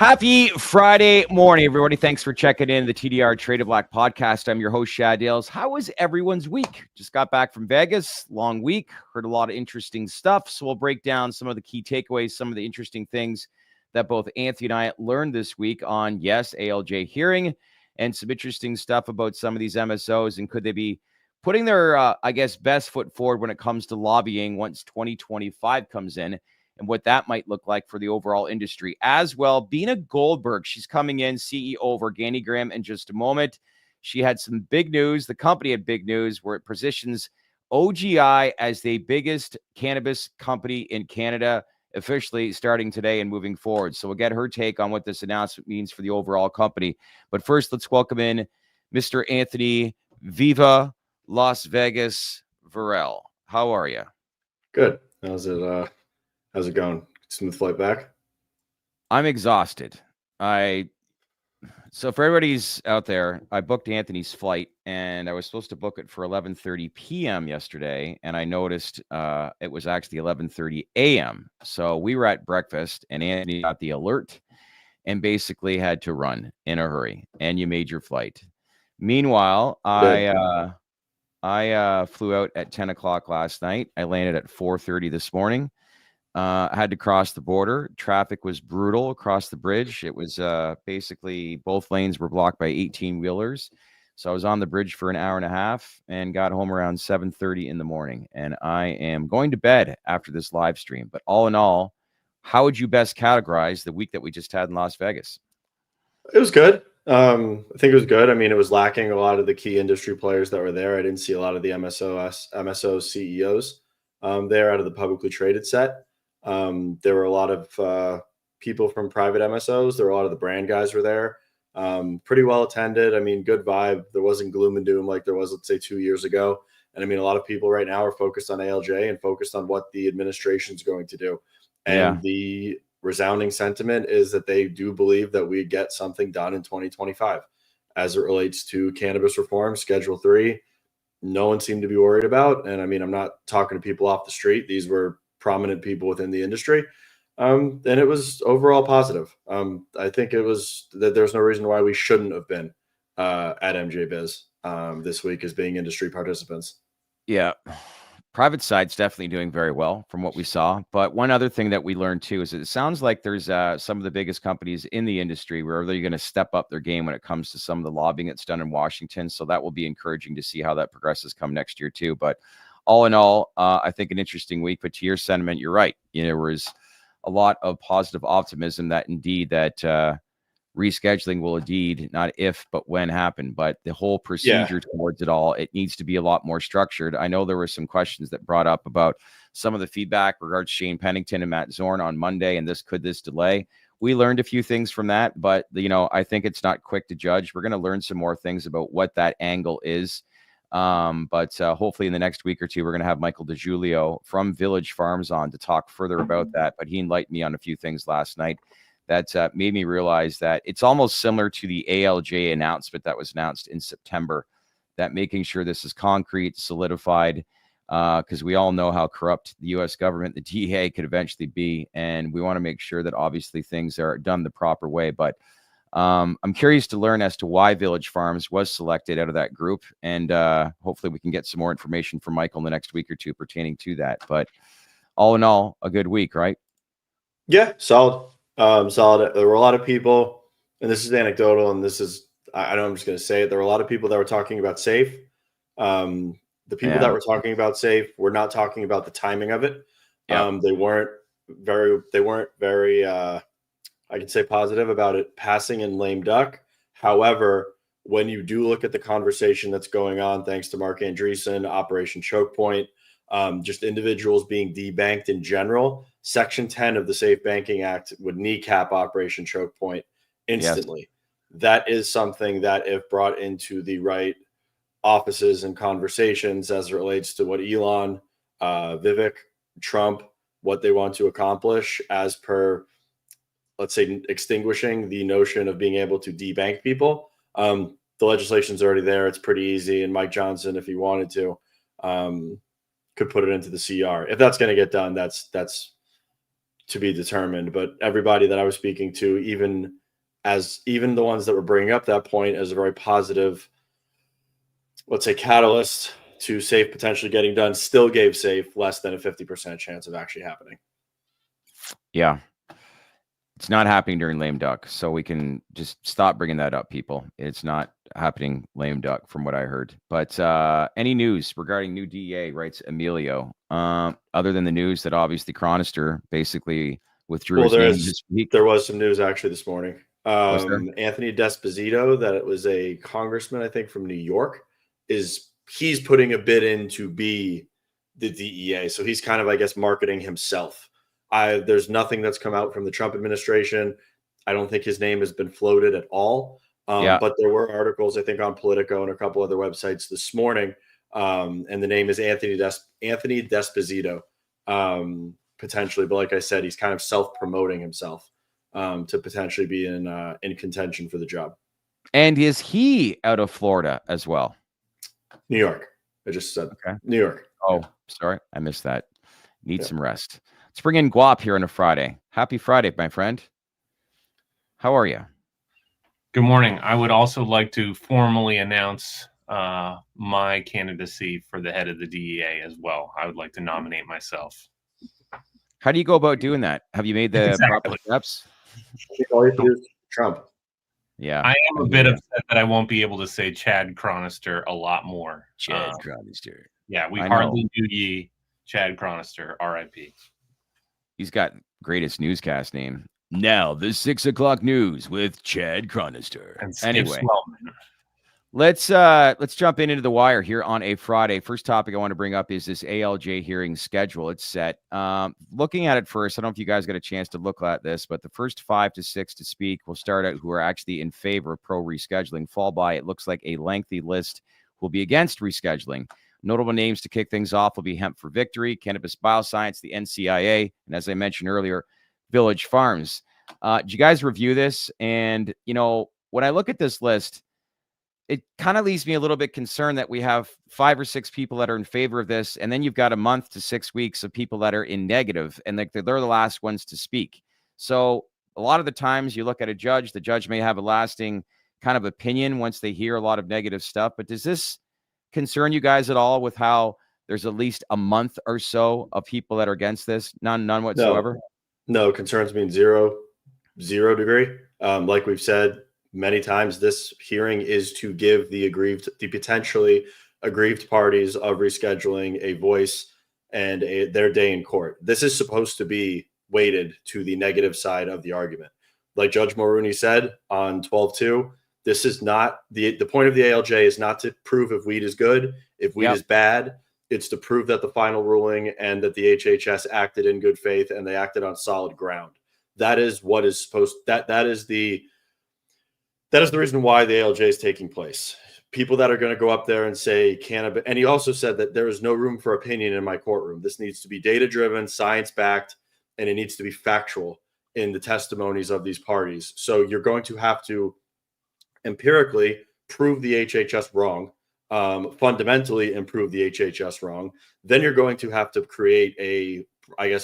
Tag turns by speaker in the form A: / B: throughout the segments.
A: Happy Friday morning, everybody. Thanks for checking in the TDR Trade of Black podcast. I'm your host, Shad Dales. How was everyone's week? Just got back from Vegas, long week, heard a lot of interesting stuff. So we'll break down some of the key takeaways, some of the interesting things that both Anthony and I learned this week on, yes, ALJ Hearing, and some interesting stuff about some of these MSOs and could they be putting their, best foot forward when it comes to lobbying once 2025 comes in, and what that might look like for the overall industry as well. Beena Goldenberg, she's coming in, CEO of Organigram, in just a moment. She had some big news. The company had big news where it positions OGI as the biggest cannabis company in Canada, officially starting today and moving forward. So we'll get her take on what this announcement means for the overall company. But first, let's welcome in Mr. Anthony Viva Las Vegas Varel. How are you?
B: Good. How's it going? Smooth flight back?
A: I'm exhausted. So for everybody's out there, I booked Anthony's flight and I was supposed to book it for 11:30 p.m. yesterday. And I noticed it was actually 11:30 a.m. So we were at breakfast and Anthony got the alert and basically had to run in a hurry. And you made your flight. Meanwhile, I flew out at 10 o'clock last night. I landed at 4:30 this morning. I had to cross the border. Traffic was brutal across the bridge. It was basically both lanes were blocked by 18-wheelers. So I was on the bridge for an hour and a half and got home around 7:30 in the morning. And I am going to bed after this live stream. But all in all, how would you best categorize the week that we just had in Las Vegas?
B: It was good. I think it was good. I mean, it was lacking a lot of the key industry players that were there. I didn't see a lot of the MSO CEOs there out of the publicly traded set. There were a lot of people from private MSOs. There were a lot of the brand guys were there. Pretty well attended. I mean, good vibe. There wasn't gloom and doom like there was, let's say, 2 years ago. And I mean, a lot of people right now are focused on ALJ and focused on what the administration's going to do. And the resounding sentiment is that they do believe that we get something done in 2025 as it relates to cannabis reform, Schedule 3. No one seemed to be worried about. And I mean, I'm not talking to people off the street. These were prominent people within the industry. And it was overall positive. I think it was that there's no reason why we shouldn't have been at MJ Biz this week as being industry participants.
A: Yeah. Private side's definitely doing very well from what we saw. But one other thing that we learned too is it sounds like there's some of the biggest companies in the industry where they're going to step up their game when it comes to some of the lobbying that's done in Washington. So that will be encouraging to see how that progresses come next year too. But all in all, I think an interesting week. But to your sentiment, you're right. There was a lot of positive optimism that indeed that rescheduling will indeed, not if, but when happen. But the whole procedure towards it all, it needs to be a lot more structured. I know there were some questions that brought up about some of the feedback regards Shane Pennington and Matt Zorn on Monday, and could this delay? We learned a few things from that, but I think it's not quick to judge. We're going to learn some more things about what that angle is. But hopefully in the next week or two, we're going to have Michael DeJulio from Village Farms on to talk further about that. But he enlightened me on a few things last night that made me realize that it's almost similar to the ALJ announcement that was announced in September, that making sure this is concrete, solidified, because we all know how corrupt the U.S. government, the DEA, could eventually be. And we want to make sure that obviously things are done the proper way. But I'm curious to learn as to why Village Farms was selected out of that group. And hopefully we can get some more information from Michael in the next week or two pertaining to that. But all in all, a good week, right?
B: Yeah, solid. Solid. There were a lot of people, and this is anecdotal, and this is, I know I'm just going to say it. There were a lot of people that were talking about SAFE. The people that were talking about SAFE were not talking about the timing of it. They weren't very, I could say positive about it passing in lame duck. However, when you do look at the conversation that's going on, thanks to Mark Andreessen, Operation Choke Point, just individuals being debanked in general, Section 10 of the Safe Banking Act would kneecap Operation Choke Point instantly. Yes. That is something that, if brought into the right offices and conversations as it relates to what Elon, Vivek, Trump, what they want to accomplish as per, let's say, extinguishing the notion of being able to debank people. The legislation's already there. It's pretty easy. And Mike Johnson, if he wanted to, could put it into the CR. If that's going to get done, that's to be determined. But everybody that I was speaking to, even the ones that were bringing up that point as a very positive, let's say, catalyst to SAFE potentially getting done, still gave SAFE less than a 50% chance of actually happening.
A: Yeah. It's not happening during lame duck, so we can just stop bringing that up, people. It's not happening lame duck from what I heard. But any news regarding new DEA, writes Emilio, other than the news that obviously Chronister basically withdrew his name this week?
B: There was some news actually this morning.
A: Was there?
B: Anthony D'Esposito, that it was a congressman, I think, from New York, he's putting a bid in to be the DEA. So he's kind of, I guess, marketing himself. There's nothing that's come out from the Trump administration. I don't think his name has been floated at all. But there were articles, I think, on Politico and a couple other websites this morning. And the name is Anthony D'Esposito, potentially. But like I said, he's kind of self-promoting himself to potentially be in contention for the job. And
A: is he out of Florida as well?
B: New York. I just said New York.
A: Oh, sorry. I missed that. Need some rest. Let's bring in Guap here on a Friday. Happy Friday, my friend. How are you?
C: Good morning. I would also like to formally announce my candidacy for the head of the DEA as well. I would like to nominate myself.
A: How do you go about doing that? Have you made the proper steps?
B: All you do is Trump.
A: Yeah.
C: I am a bit upset that I won't be able to say Chad Chronister a lot more.
A: Chad Chronister.
C: Yeah, we hardly knew ye. Chad Chronister, R.I.P.
A: He's got greatest newscast name. Now, the 6 o'clock news with Chad Chronister. Anyway, let's jump into the wire here on a Friday. First topic I want to bring up is this ALJ hearing schedule. It's set. Looking at it first, I don't know if you guys got a chance to look at this, but the first 5 to 6 to speak will start out who are actually in favor of pro rescheduling, fall by, it looks like, a lengthy list will be against rescheduling. Notable names to kick things off will be Hemp for Victory, Cannabis Bioscience, the NCIA, and as I mentioned earlier, Village Farms. Did you guys review this? And, when I look at this list, it kind of leaves me a little bit concerned that we have 5 or 6 people that are in favor of this, and then you've got a month to 6 weeks of people that are in negative, and they're the last ones to speak. So a lot of the times you look at a judge, the judge may have a lasting kind of opinion once they hear a lot of negative stuff. But does this concern you guys at all with how there's at least a month or so of people that are against this? None whatsoever?
B: No, concerns mean zero degree. Like we've said many times, this hearing is to give the potentially aggrieved parties of rescheduling a voice and their day in court. This is supposed to be weighted to the negative side of the argument. Like Judge Mulrooney said on 12-2, this is not the point of the ALJ is not to prove if weed is good, if weed is bad. It's to prove that the final ruling and that the HHS acted in good faith and they acted on solid ground. That is what is supposed. That is the reason why the ALJ is taking place. People that are going to go up there and say cannabis. And he also said that there is no room for opinion in my courtroom. This needs to be data driven, science backed, and it needs to be factual in the testimonies of these parties. So you're going to have to empirically prove the HHS wrong, fundamentally improve the HHS wrong. Then you're going to have to create a,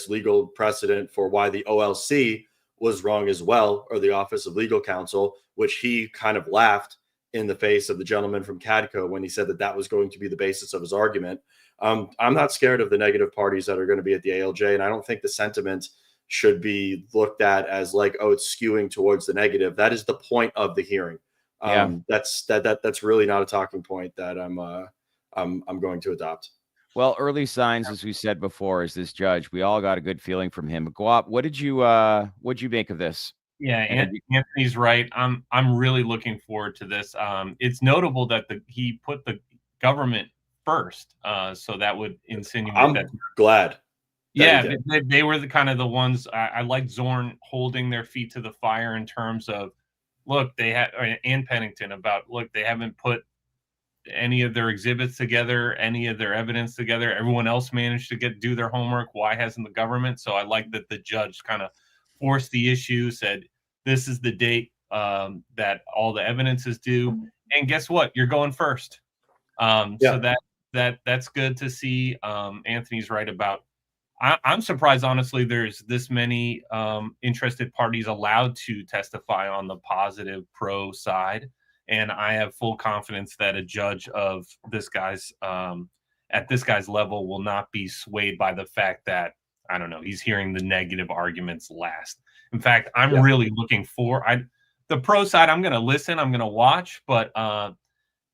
B: legal precedent for why the OLC was wrong as well, or the Office of Legal Counsel, which he kind of laughed in the face of the gentleman from CADCO when he said that was going to be the basis of his argument. I'm not scared of the negative parties that are going to be at the ALJ, and I don't think the sentiment should be looked at as like, oh, it's skewing towards the negative. That is the point of the hearing. That's really not a talking point that I'm going to adopt.
A: Well, early signs, as we said before, is this judge. We all got a good feeling from him. Guap, what'd you make of this?
C: Yeah, Anthony's right. I'm really looking forward to this. It's notable that he put the government first, so that would insinuate
B: I'm
C: that.
B: Glad.
C: Yeah, they were the ones. I like Zorn holding their feet to the fire in terms of, look, they had, and Pennington they haven't put any of their exhibits together, any of their evidence together. Everyone else managed to do their homework. Why hasn't the government? So I like that the judge kind of forced the issue, said, this is the date that all the evidence is due. And guess what? You're going first. So that's good to see. Anthony's right about I'm surprised, honestly, there's this many interested parties allowed to testify on the positive pro side. And I have full confidence that a judge of this guy's at this guy's level will not be swayed by the fact that, I don't know, he's hearing the negative arguments last. In fact, I'm really looking for the pro side. I'm going to listen, I'm going to watch, but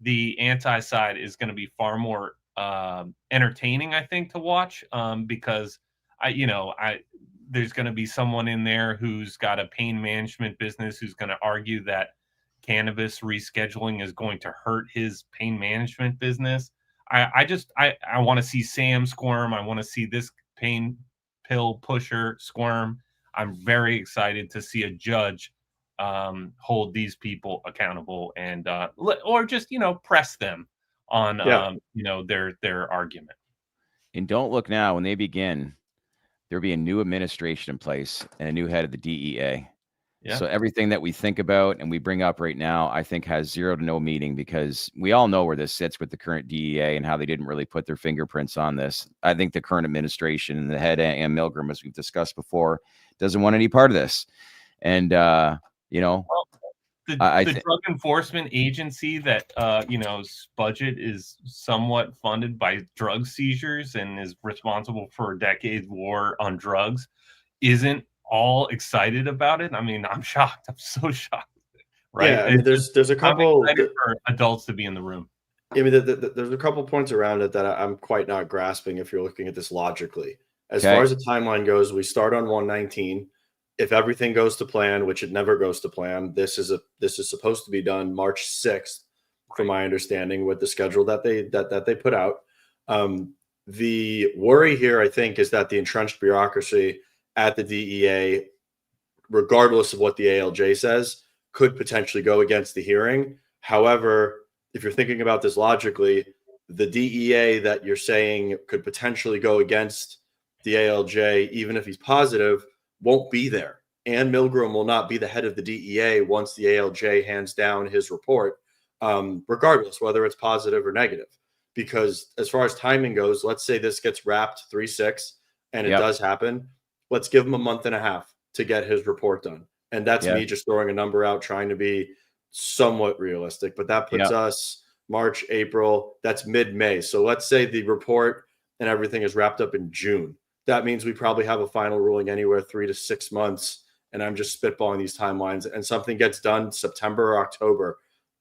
C: the anti side is going to be far more entertaining, I think, to watch, because there's going to be someone in there who's got a pain management business who's going to argue that cannabis rescheduling is going to hurt his pain management business. I want to see Sam squirm. I want to see this pain pill pusher squirm. I'm very excited to see a judge hold these people accountable and or just press them on their argument.
A: And don't look now, when they begin, there'll be a new administration in place and a new head of the DEA. Yeah. So everything that we think about and we bring up right now, I think has zero to no meaning, because we all know where this sits with the current DEA and how they didn't really put their fingerprints on this. I think the current administration and the head, Ann Milgram, as we've discussed before, doesn't want any part of this. And, the
C: drug enforcement agency that, budget is somewhat funded by drug seizures and is responsible for a decade's war on drugs isn't all excited about it. I mean, I'm shocked. I'm so shocked. Right?
B: Yeah, I mean, there's a couple
C: for adults to be in the room.
B: I mean, there's a couple points around it that I'm quite not grasping if you're looking at this logically. As far as the timeline goes, we start on 1/19. If everything goes to plan, which it never goes to plan, this is supposed to be done March 6th, from my understanding, with the schedule that they put out. The worry here, I think, is that the entrenched bureaucracy at the DEA, regardless of what the ALJ says, could potentially go against the hearing. However, if you're thinking about this logically, the DEA that you're saying could potentially go against the ALJ, even if he's positive, won't be there. Ann Milgram will not be the head of the DEA once the ALJ hands down his report, regardless whether it's positive or negative. Because as far as timing goes, let's say this gets wrapped 3/6 and it does happen. Let's give him a month and a half to get his report done. And that's me just throwing a number out, trying to be somewhat realistic. But that puts us March, April, that's mid-May. So let's say the report and everything is wrapped up in June. That means we probably have a final ruling anywhere 3 to 6 months. And I'm just spitballing these timelines. And something gets done September or October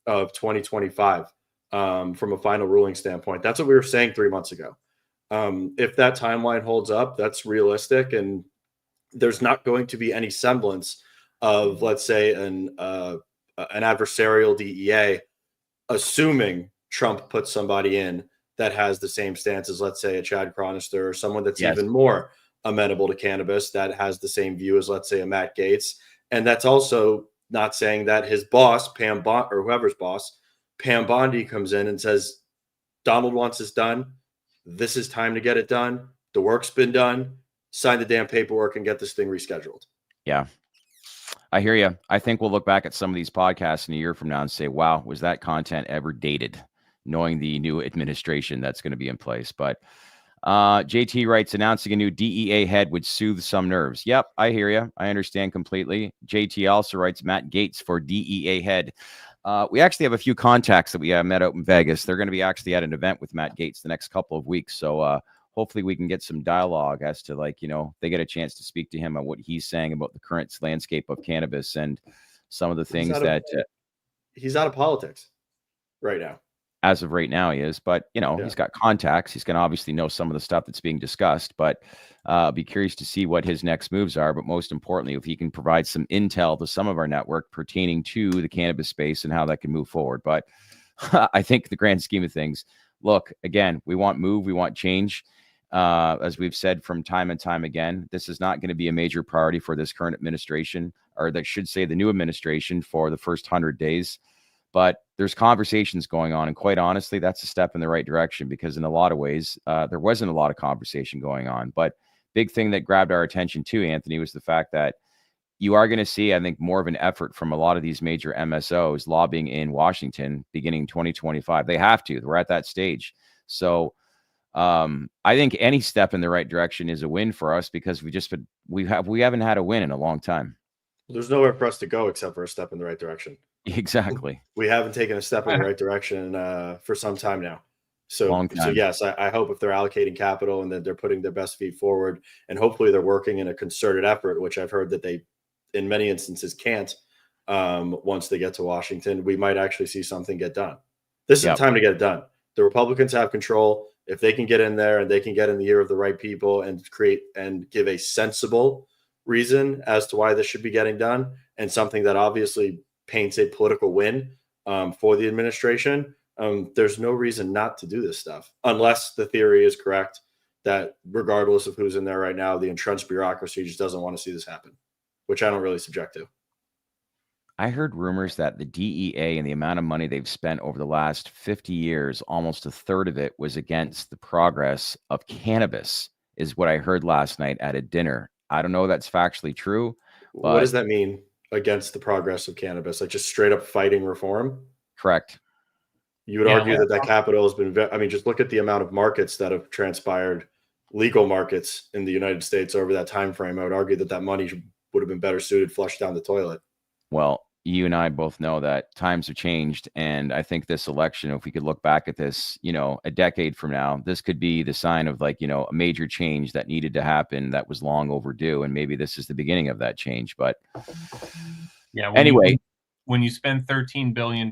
B: of 2025 from a final ruling standpoint. That's what we were saying 3 months ago. If that timeline holds up, that's realistic. And there's not going to be any semblance of, let's say, an adversarial DEA, assuming Trump puts somebody in that has the same stance as, let's say, a Chad Chronister, or someone that's even more amenable to cannabis, that has the same view as, let's say, a Matt Gaetz. And that's also not saying that his boss, Pam Bond, or whoever's boss, Pam Bondi, comes in and says, Donald wants this done. This is time to get it done. The work's been done. Sign the damn paperwork and get this thing rescheduled.
A: Yeah. I hear you. I think we'll look back at some of these podcasts in a year from now and say, wow, was that content ever dated, knowing the new administration that's going to be in place? But JT writes, announcing a new DEA head would soothe some nerves. Yep, I hear you. I understand completely. JT also writes, Matt Gaetz for DEA head. We actually have a few contacts that we met out in Vegas. They're going to be actually at an event with Matt Gaetz the next couple of weeks. So hopefully we can get some dialogue as to, like, they get a chance to speak to him on what he's saying about the current landscape of cannabis and some of the things that
B: he's out of politics right now.
A: As of right now, he is, but he's got contacts. He's going to obviously know some of the stuff that's being discussed, but be curious to see what his next moves are. But most importantly, if he can provide some intel to some of our network pertaining to the cannabis space and how that can move forward. But I think the grand scheme of things, look, again, we want move, we want change. As we've said from time and time again, this is not going to be a major priority for this current administration, or they should say the new administration, for the first 100 days. But there's conversations going on. And quite honestly, that's a step in the right direction, because in a lot of ways, there wasn't a lot of conversation going on. But big thing that grabbed our attention too, Anthony, was the fact that you are going to see, I think, more of an effort from a lot of these major MSOs lobbying in Washington beginning 2025. They have to. We're at that stage. So I think any step in the right direction is a win for us because we haven't had a win in a long time.
B: There's nowhere for us to go except for a step in the right direction.
A: Exactly.
B: We haven't taken a step in the right direction for some time now. So yes, I hope if they're allocating capital and that they're putting their best feet forward, and hopefully they're working in a concerted effort, which I've heard that they, in many instances, can't. Once they get to Washington, we might actually see something get done. This is the time to get it done. The Republicans have control. If they can get in there and they can get in the ear of the right people and create and give a sensible reason as to why this should be getting done, and something that obviously paints a political win for the administration, there's no reason not to do this stuff, unless the theory is correct that regardless of who's in there right now, the entrenched bureaucracy just doesn't want to see this happen, which I don't really subject to.
A: I heard rumors that the DEA and the amount of money they've spent over the last 50 years, almost a third of it was against the progress of cannabis, is what I heard last night at a dinner. I don't know if that's factually true.
B: What does that mean, against the progress of cannabis? Like just straight up fighting reform?
A: Correct.
B: You would argue that capital has been, I mean, just look at the amount of markets that have transpired, legal markets in the United States over that time frame. I would argue that money would have been better suited flushed down the toilet.
A: Well, you and I both know that times have changed. And I think this election, if we could look back at this, a decade from now, this could be the sign of a major change that needed to happen that was long overdue. And maybe this is the beginning of that change. But
C: yeah,
A: anyway,
C: when you spend $13 billion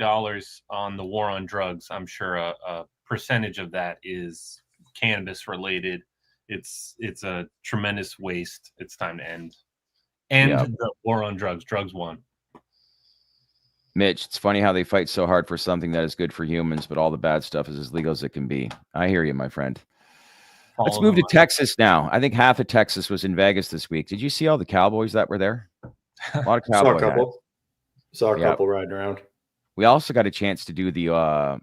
C: on the war on drugs, I'm sure a percentage of that is cannabis related. It's a tremendous waste. It's time to end the war on drugs. Drugs won.
A: Mitch, it's funny how they fight so hard for something that is good for humans, but all the bad stuff is as legal as it can be. I hear you, my friend. Let's move to Texas now. I think half of Texas was in Vegas this week. Did you see all the Cowboys that were there? A lot of Cowboys.
B: Saw a couple riding around.
A: We also got a chance to do the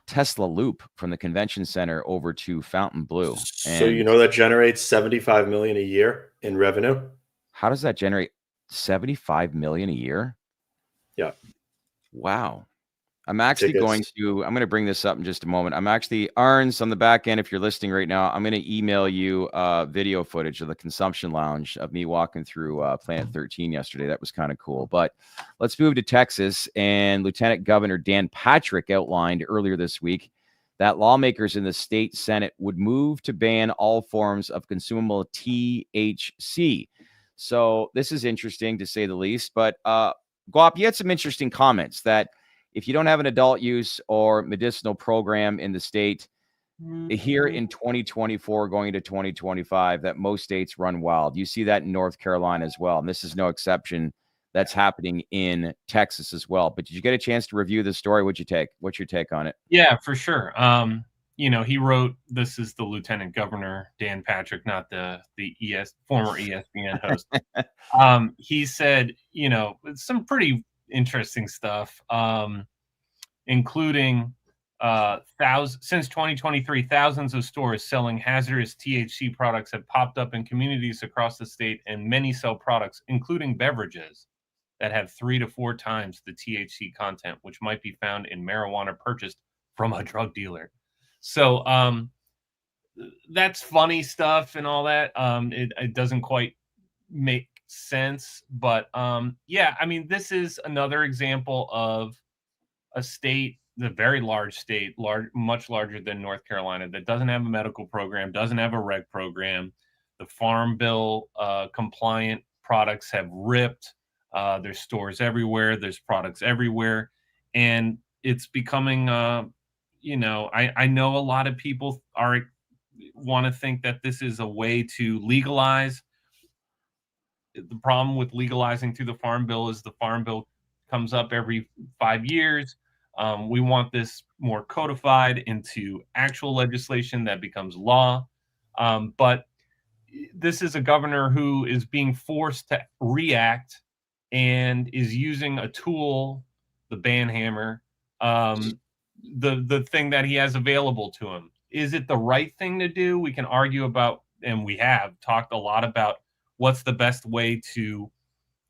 A: Tesla loop from the convention center over to Fontainebleau.
B: So that generates $75 million a year in revenue.
A: How does that generate $75 million a year?
B: Yeah.
A: Wow. I'm actually going to bring this up in just a moment. I'm actually, Arns, on the back end, if you're listening right now, I'm going to email you video footage of the consumption lounge of me walking through Planet 13 yesterday. That was kind of cool. But let's move to Texas. And Lieutenant Governor Dan Patrick outlined earlier this week that lawmakers in the state Senate would move to ban all forms of consumable THC. So this is interesting to say the least. But Guap, you had some interesting comments that if you don't have an adult use or medicinal program in the state here in 2024 going into 2025, that most states run wild. You see that in North Carolina as well. And this is no exception. That's happening in Texas as well. But did you get a chance to review the story? What's your take on it?
C: Yeah, for sure. He wrote, this is the Lieutenant Governor, Dan Patrick, not the former ESPN host. He said, some pretty interesting stuff, including since 2023, thousands of stores selling hazardous THC products have popped up in communities across the state, and many sell products, including beverages, that have 3 to 4 times the THC content, which might be found in marijuana purchased from a drug dealer. So that's funny stuff and all that. It doesn't quite make sense, but this is another example of a state, the very large state, much larger than North Carolina, that doesn't have a medical program, doesn't have a rec program. The Farm Bill compliant products have ripped. There's stores everywhere. There's products everywhere, and it's becoming I know a lot of people want to think that this is a way to legalize. The problem with legalizing through the Farm Bill is the Farm Bill comes up every 5 years. We want this more codified into actual legislation that becomes law. But this is a governor who is being forced to react and is using a tool, the ban hammer, the thing that he has available to him. Is it the right thing to do? We can argue about, and we have talked a lot about what's the best way to,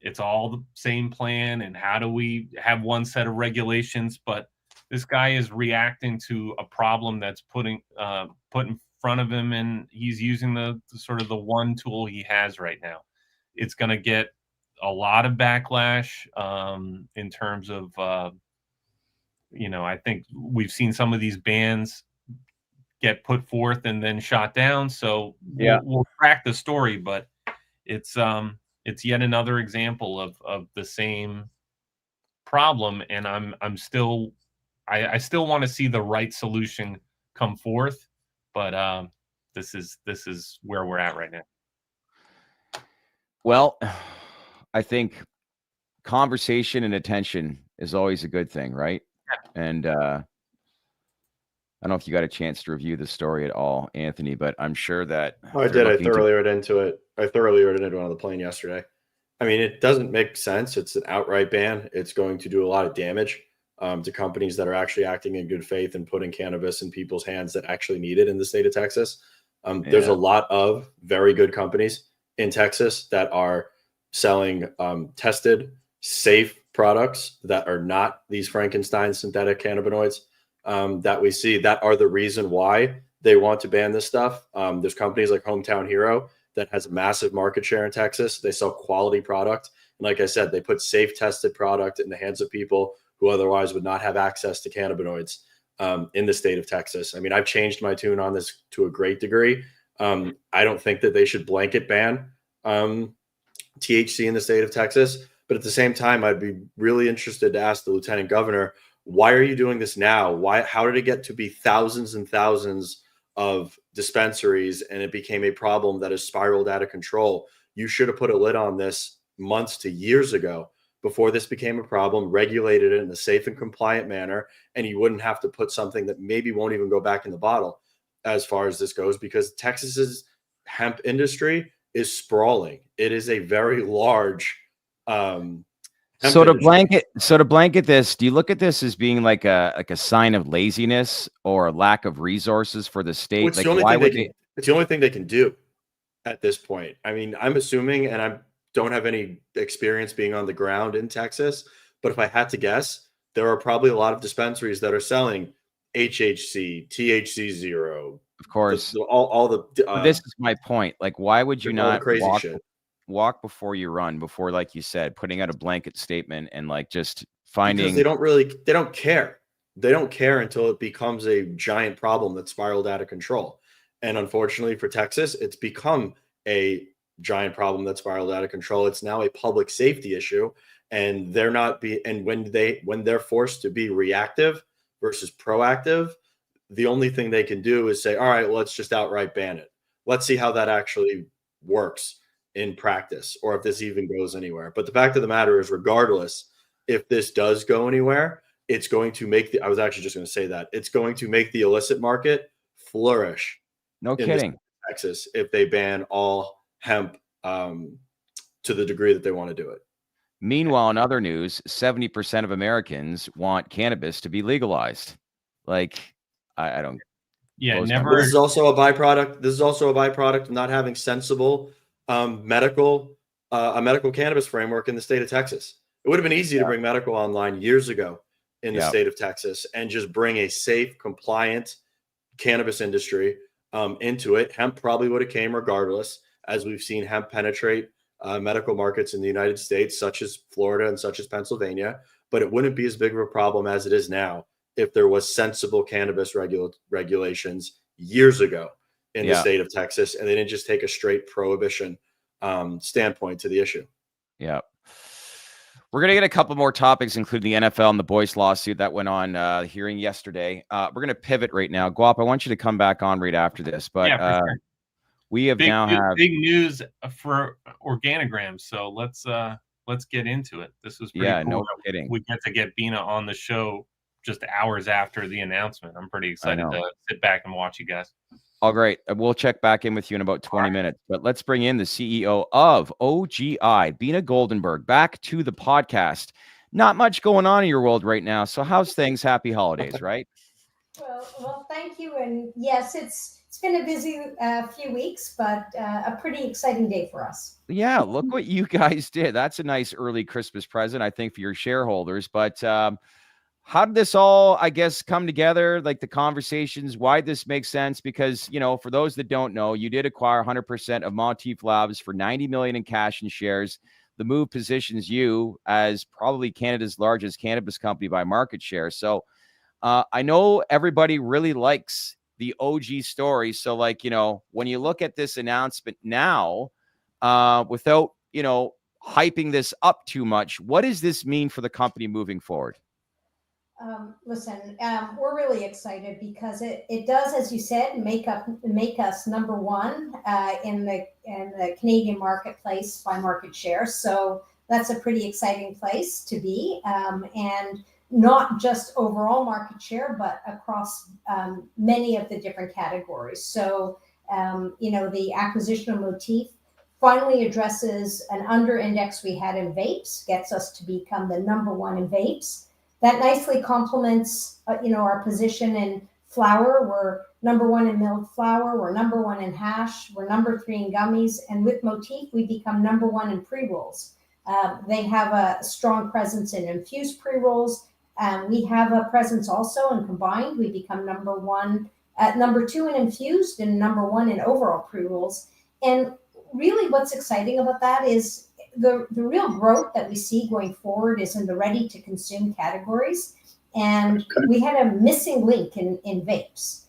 C: it's all the same plan, and how do we have one set of regulations? But This guy is reacting to a problem that's put in front of him, and he's using the sort of the one tool he has right now. It's going to get a lot of backlash in terms of, I think we've seen some of these bans get put forth and then shot down. So we'll track the story, but it's yet another example of the same problem, and I still want to see the right solution come forth, but this is where we're at right now.
A: Well, I think conversation and attention is always a good thing, right? Yeah. And I don't know if you got a chance to review the story at all, Anthony, but I'm sure that
B: I did. I thoroughly read into it. I thoroughly read into it on the plane yesterday. I mean, it doesn't make sense. It's an outright ban. It's going to do a lot of damage to companies that are actually acting in good faith and putting cannabis in people's hands that actually need it in the state of Texas. There's a lot of very good companies in Texas that are selling tested, safe products that are not these Frankenstein synthetic cannabinoids that we see, that are the reason why they want to ban this stuff. There's companies like Hometown Hero that has a massive market share in Texas. They sell quality product. And like I said, they put safe, tested product in the hands of people who otherwise would not have access to cannabinoids in the state of Texas. I mean, I've changed my tune on this to a great degree. I don't think that they should blanket ban THC in the state of Texas. But at the same time, I'd be really interested to ask the lieutenant governor, why are you doing this now? How did it get to be thousands and thousands of dispensaries and it became a problem that has spiraled out of control? You should have put a lid on this months to years ago before this became a problem, regulated it in a safe and compliant manner, and you wouldn't have to put something that maybe won't even go back in the bottle as far as this goes, because Texas's hemp industry is sprawling. It is a very large
A: so to blanket this, do you look at this as being like a sign of laziness or a lack of resources for the state?
B: It's the only thing they can do at this point. I mean, I'm assuming, and I don't have any experience being on the ground in Texas, but if I had to guess, there are probably a lot of dispensaries that are selling HHC, THC 0.
A: Of course,
B: all the.
A: This is my point. Like, why would you not
B: crazy shit?
A: Walk before you run, before, like you said, putting out a blanket statement and like just finding,
B: because they don't care. They don't care until it becomes a giant problem that spiraled out of control. And unfortunately for Texas, it's become a giant problem that spiraled out of control. It's now a public safety issue, and when they're forced to be reactive versus proactive, the only thing they can do is say, all right, let's just outright ban it. Let's see how that actually works in practice, or if this even goes anywhere. But the fact of the matter is, regardless if this does go anywhere, it's going to make I was actually just going to say that it's going to make the illicit market flourish.
A: No kidding.
B: Texas, if they ban all hemp to the degree that they want to do it.
A: Meanwhile, in other news, 70% of Americans want cannabis to be legalized. Like, I don't.
C: Yeah, never.
B: This is also a byproduct. This is also a byproduct of not having sensible a medical cannabis framework in the state of Texas. It would have been easy to bring medical online years ago in the state of Texas and just bring a safe, compliant cannabis industry into it. Hemp probably would have came regardless, as we've seen hemp penetrate medical markets in the United States, such as Florida and such as Pennsylvania. But it wouldn't be as big of a problem as it is now if there was sensible cannabis regulations years ago in the state of Texas, and they didn't just take a straight prohibition standpoint to the issue.
A: Yeah. We're going to get a couple more topics, including the NFL and the Boyce lawsuit that went on hearing yesterday. We're going to pivot right now. Guap, I want you to come back on right after this, but sure. We have big
C: news for Organigram. So let's get into it. This was pretty cool.
A: No kidding.
C: We get to get Beena on the show just hours after the announcement. I'm pretty excited to sit back and watch you guys.
A: All great. We'll check back in with you in about 20 minutes. But let's bring in the CEO of OGI, Beena Goldenberg, back to the podcast. Not much going on in your world right now. So how's things? Happy holidays, right?
D: Well, thank you. And yes, it's been a busy few weeks, but a pretty exciting day for us.
A: Yeah, look what you guys did. That's a nice early Christmas present, I think, for your shareholders. But how did this all, I guess, come together? Like the conversations, why this makes sense? Because, you know, for those that don't know, you did acquire 100% of Motif Labs for 90 million in cash and shares. The move positions you as probably Canada's largest cannabis company by market share. So I know everybody really likes the OG story. So, like, you know, when you look at this announcement now, without, you know, hyping this up too much, what does this mean for the company moving forward?
D: Listen, we're really excited because it does, as you said, make us number one in the Canadian marketplace by market share. So that's a pretty exciting place to be, and not just overall market share, but across many of the different categories. So you know, the acquisition of Motif finally addresses an under index we had in vapes, gets us to become the number one in vapes. That nicely complements, you know, our position in flower. We're number one in milled flower. We're number one in hash. We're number three in gummies. And with Motif, we become number one in pre-rolls. They have a strong presence in infused pre-rolls. We have a presence also, and combined, we become number two in infused and number one in overall pre-rolls. And really what's exciting about that is the real growth that we see going forward is in the ready to consume categories. And we had a missing link in vapes.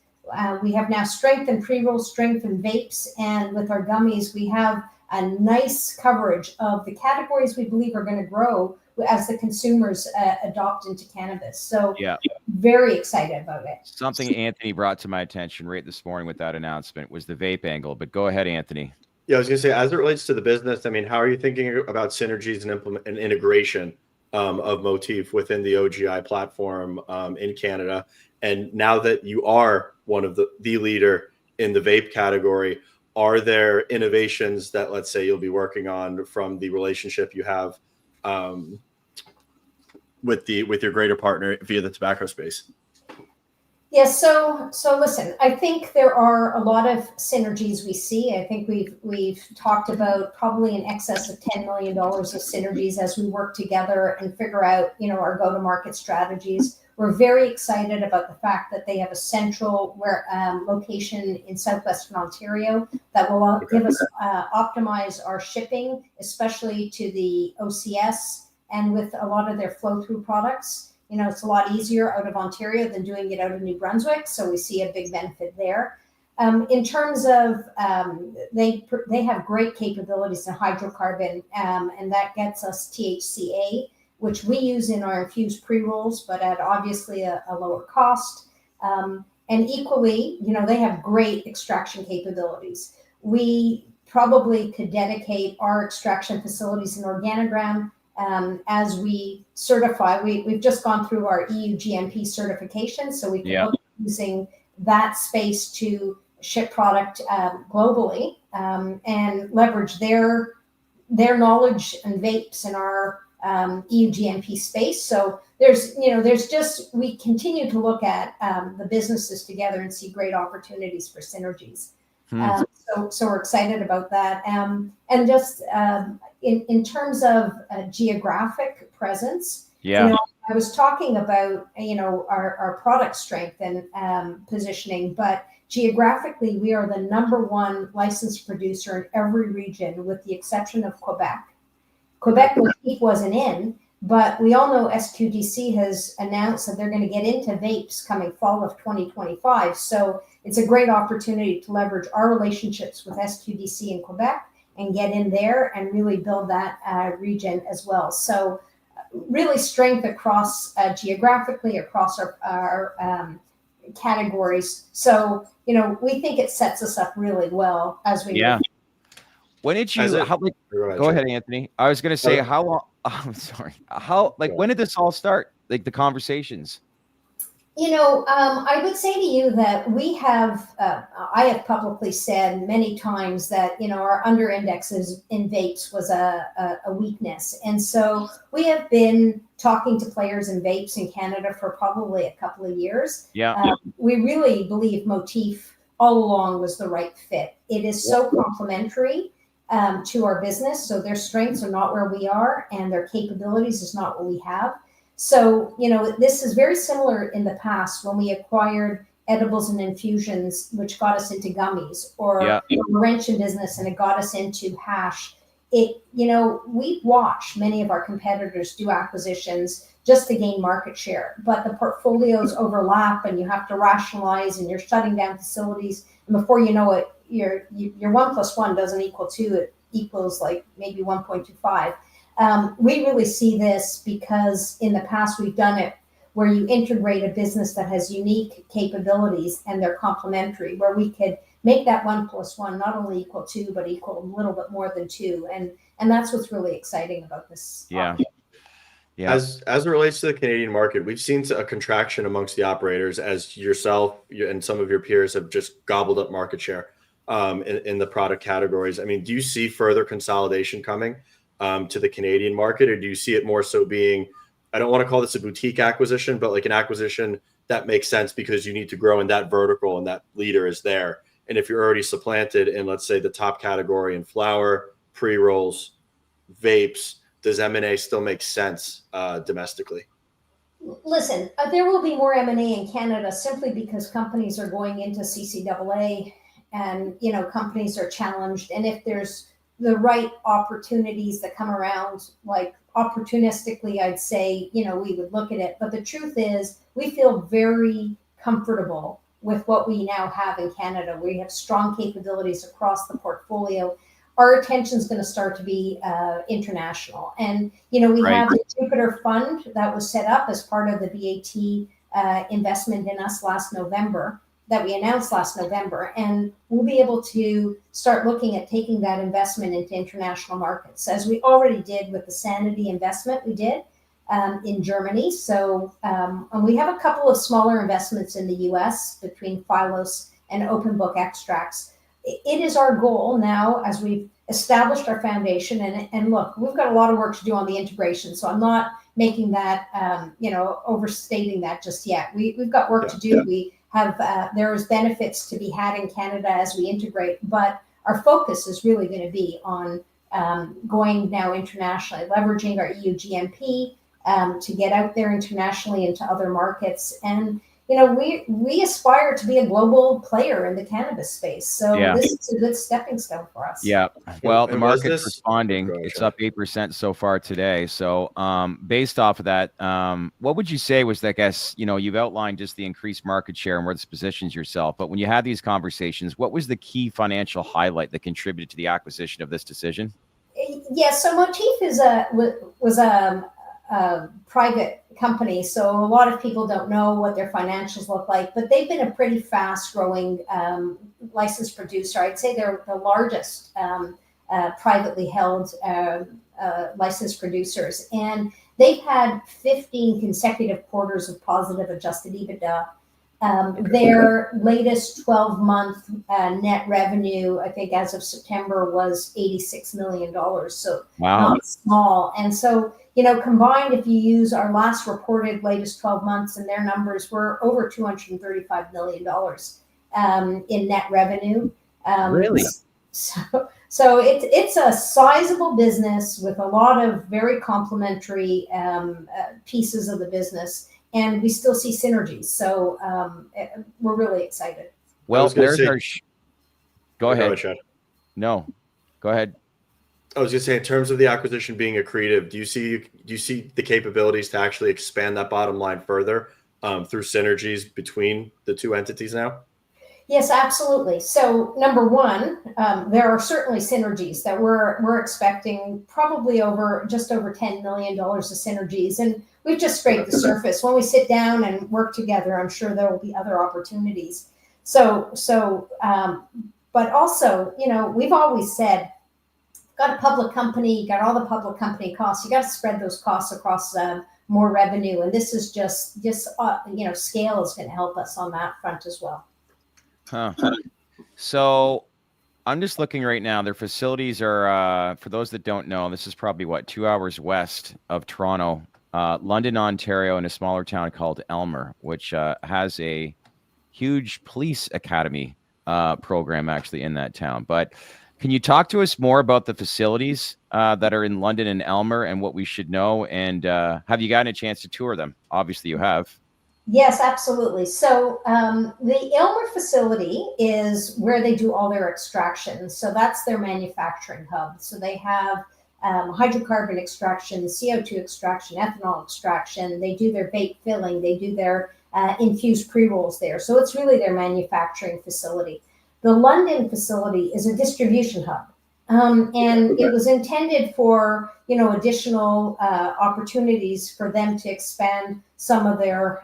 D: We have now strength in pre-rolls, strength in vapes, and with our gummies, we have a nice coverage of the categories we believe are going to grow as the consumers adopt into cannabis. So
A: Yeah,
D: very excited about it.
A: something Anthony brought to my attention right this morning with that announcement was the vape angle. But go ahead, Anthony.
B: Yeah, I was going to say, as it relates to the business, I mean, how are you thinking about synergies and integration of Motif within the OGI platform in Canada? And now that you are one of the leader in the vape category, are there innovations that, let's say, you'll be working on from the relationship you have with your greater partner via the tobacco space?
D: Yes, so listen, I think there are a lot of synergies we see. I think we've talked about probably in excess of $10 million of synergies as we work together and figure out, you know, our go-to-market strategies. We're very excited about the fact that they have a central location in southwestern Ontario that will give us optimize our shipping, especially to the OCS and with a lot of their flow-through products. You know, it's a lot easier out of Ontario than doing it out of New Brunswick, so we see a big benefit there. In terms of, they have great capabilities in hydrocarbon, and that gets us THCA, which we use in our infused pre-rolls, but at obviously a lower cost. And equally, you know, they have great extraction capabilities. We probably could dedicate our extraction facilities in Organigram as we certify. We've just gone through our EU GMP certification, so we can look at using that space to ship product globally and leverage their knowledge and vapes in our EU GMP space. So we continue to look at the businesses together and see great opportunities for synergies. So we're excited about that. And just in terms of geographic presence, you know, I was talking about, you know, our product strength and positioning, but geographically, we are the number one licensed producer in every region, with the exception of Quebec. Quebec wasn't in, but we all know SQDC has announced that they're going to get into vapes coming fall of 2025. So it's a great opportunity to leverage our relationships with SQDC in Quebec and get in there and really build that region as well. So really strength across geographically across our categories. So, you know, we think it sets us up really well as we move.
A: When did you go ahead, Anthony? I was going to say how long, I'm sorry. When did this all start? Like the conversations?
D: You know, I would say to you that we have, I have publicly said many times that, you know, our under indexes in vapes was a weakness. And so we have been talking to players in vapes in Canada for probably a couple of years. We really believe Motif all along was the right fit. It is so complementary to our business. So their strengths are not where we are, and their capabilities is not what we have. So, this is very similar in the past when we acquired edibles and infusions, which got us into gummies, or
A: Yeah.
D: wrench business and it got us into hash. We've watched many of our competitors do acquisitions just to gain market share, but the portfolios overlap and you have to rationalize and you're shutting down facilities. And before you know it, your 1 + 1 doesn't equal 2, it equals like maybe 1.25. We really see this because in the past we've done it where you integrate a business that has unique capabilities and they're complementary, where we could make that 1 + 1 not only equal 2, but equal a little bit more than 2. And that's what's really exciting about this.
A: Yeah. Yeah.
B: As it relates to the Canadian market, we've seen a contraction amongst to as yourself and some of your peers have just gobbled up market share in the product categories. I mean, do you see further consolidation coming to the Canadian market, or do you see it more so being, I don't want to call this a boutique acquisition, but like an acquisition that makes sense because you need to grow in that vertical and that leader is there? And if you're already supplanted in, let's say, the top category in flower, pre-rolls, vapes, does M&A still make sense domestically?
D: Listen, there will be more M&A in Canada simply because companies are going into CCAA and, companies are challenged. And if there's the right opportunities that come around, like opportunistically, I'd say, we would look at it. But the truth is, we feel very comfortable with what we now have in Canada. We have strong capabilities across the portfolio. Our attention is going to start to be international. And, we
A: Right.
D: have the Jupiter Fund that was set up as part of the BAT investment in us last November, that we announced last November. And we'll be able to start looking at taking that investment into international markets, as we already did with the Sanity investment we did in Germany. So and we have a couple of smaller investments in the US between Phylos and Open Book Extracts. It is our goal now, as we've established our foundation, and look, we've got a lot of work to do on the integration. So I'm not making that, overstating that just yet. We've got work to do. Yeah. We have, there's benefits to be had in Canada as we integrate, but our focus is really going to be on going now internationally, leveraging our EU GMP to get out there internationally into other markets. And we aspire to be a global player in the cannabis space. So This is a good stepping stone for us.
A: Yeah. Well, the market's responding. It's up 8% so far today. So based off of that, what would you say was, I guess, you've outlined just the increased market share and where this positions yourself. But when you had these conversations, what was the key financial highlight that contributed to the acquisition of this decision?
D: Yeah. So Motif was a private company, so a lot of people don't know what their financials look like, but they've been a pretty fast growing licensed producer. I'd say they're the largest privately held licensed producers, and they've had 15 consecutive quarters of positive adjusted EBITDA. Their latest 12-month net revenue, I think as of September, was $86 million. So not small. And so, combined, if you use our last reported latest 12 months and their numbers, were over $235 million in net revenue.
A: Really?
D: So it's a sizable business with a lot of very complementary pieces of the business. And we still see synergies. So we're really excited.
A: Well, there's our... Go ahead.
B: Chad.
A: No, go ahead.
B: I was going to say, in terms of the acquisition being accretive, do you see the capabilities to actually expand that bottom line further through synergies between the two entities now?
D: Yes, absolutely. So number one, there are certainly synergies that we're expecting, probably just over $10 million of synergies. And we've just scraped the surface. When we sit down and work together, I'm sure there will be other opportunities. But also, we've always said, got a public company, got all the public company costs, you got to spread those costs across more revenue. And this is just scale is going to help us on that front as well.
A: Huh. So I'm just looking right now. Their facilities are, for those that don't know, this is probably 2 hours west of Toronto, London, Ontario, in a smaller town called Elmer, which has a huge police academy program actually in that town. But Can you talk to us more about the facilities that are in London and Elmer and what we should know? And have you gotten a chance to tour them? Obviously, you have.
D: Yes, absolutely. So the Aylmer facility is where they do all their extraction. So that's their manufacturing hub. So they have hydrocarbon extraction, CO2 extraction, ethanol extraction. They do their vape filling. They do their infused pre-rolls there. So it's really their manufacturing facility. The London facility is a distribution hub. And it was intended for, additional opportunities for them to expand some of their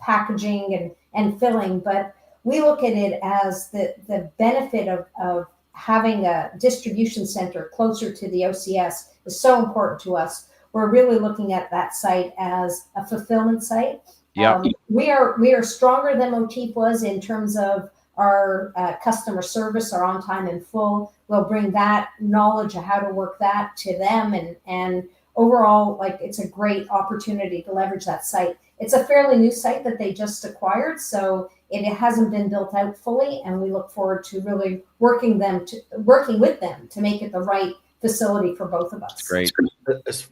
D: packaging and filling. But we look at it as the benefit of having a distribution center closer to the OCS is so important to us. We're really looking at that site as a fulfillment site.
A: Yep.
D: We are stronger than Motif was in terms of our customer service, our on time and full. We'll bring that knowledge of how to work that to them, and overall, like, it's a great opportunity to leverage that site. It's a fairly new site that they just acquired, so it hasn't been built out fully, and we look forward to really working with them to make it the right facility for both of us.
A: Great.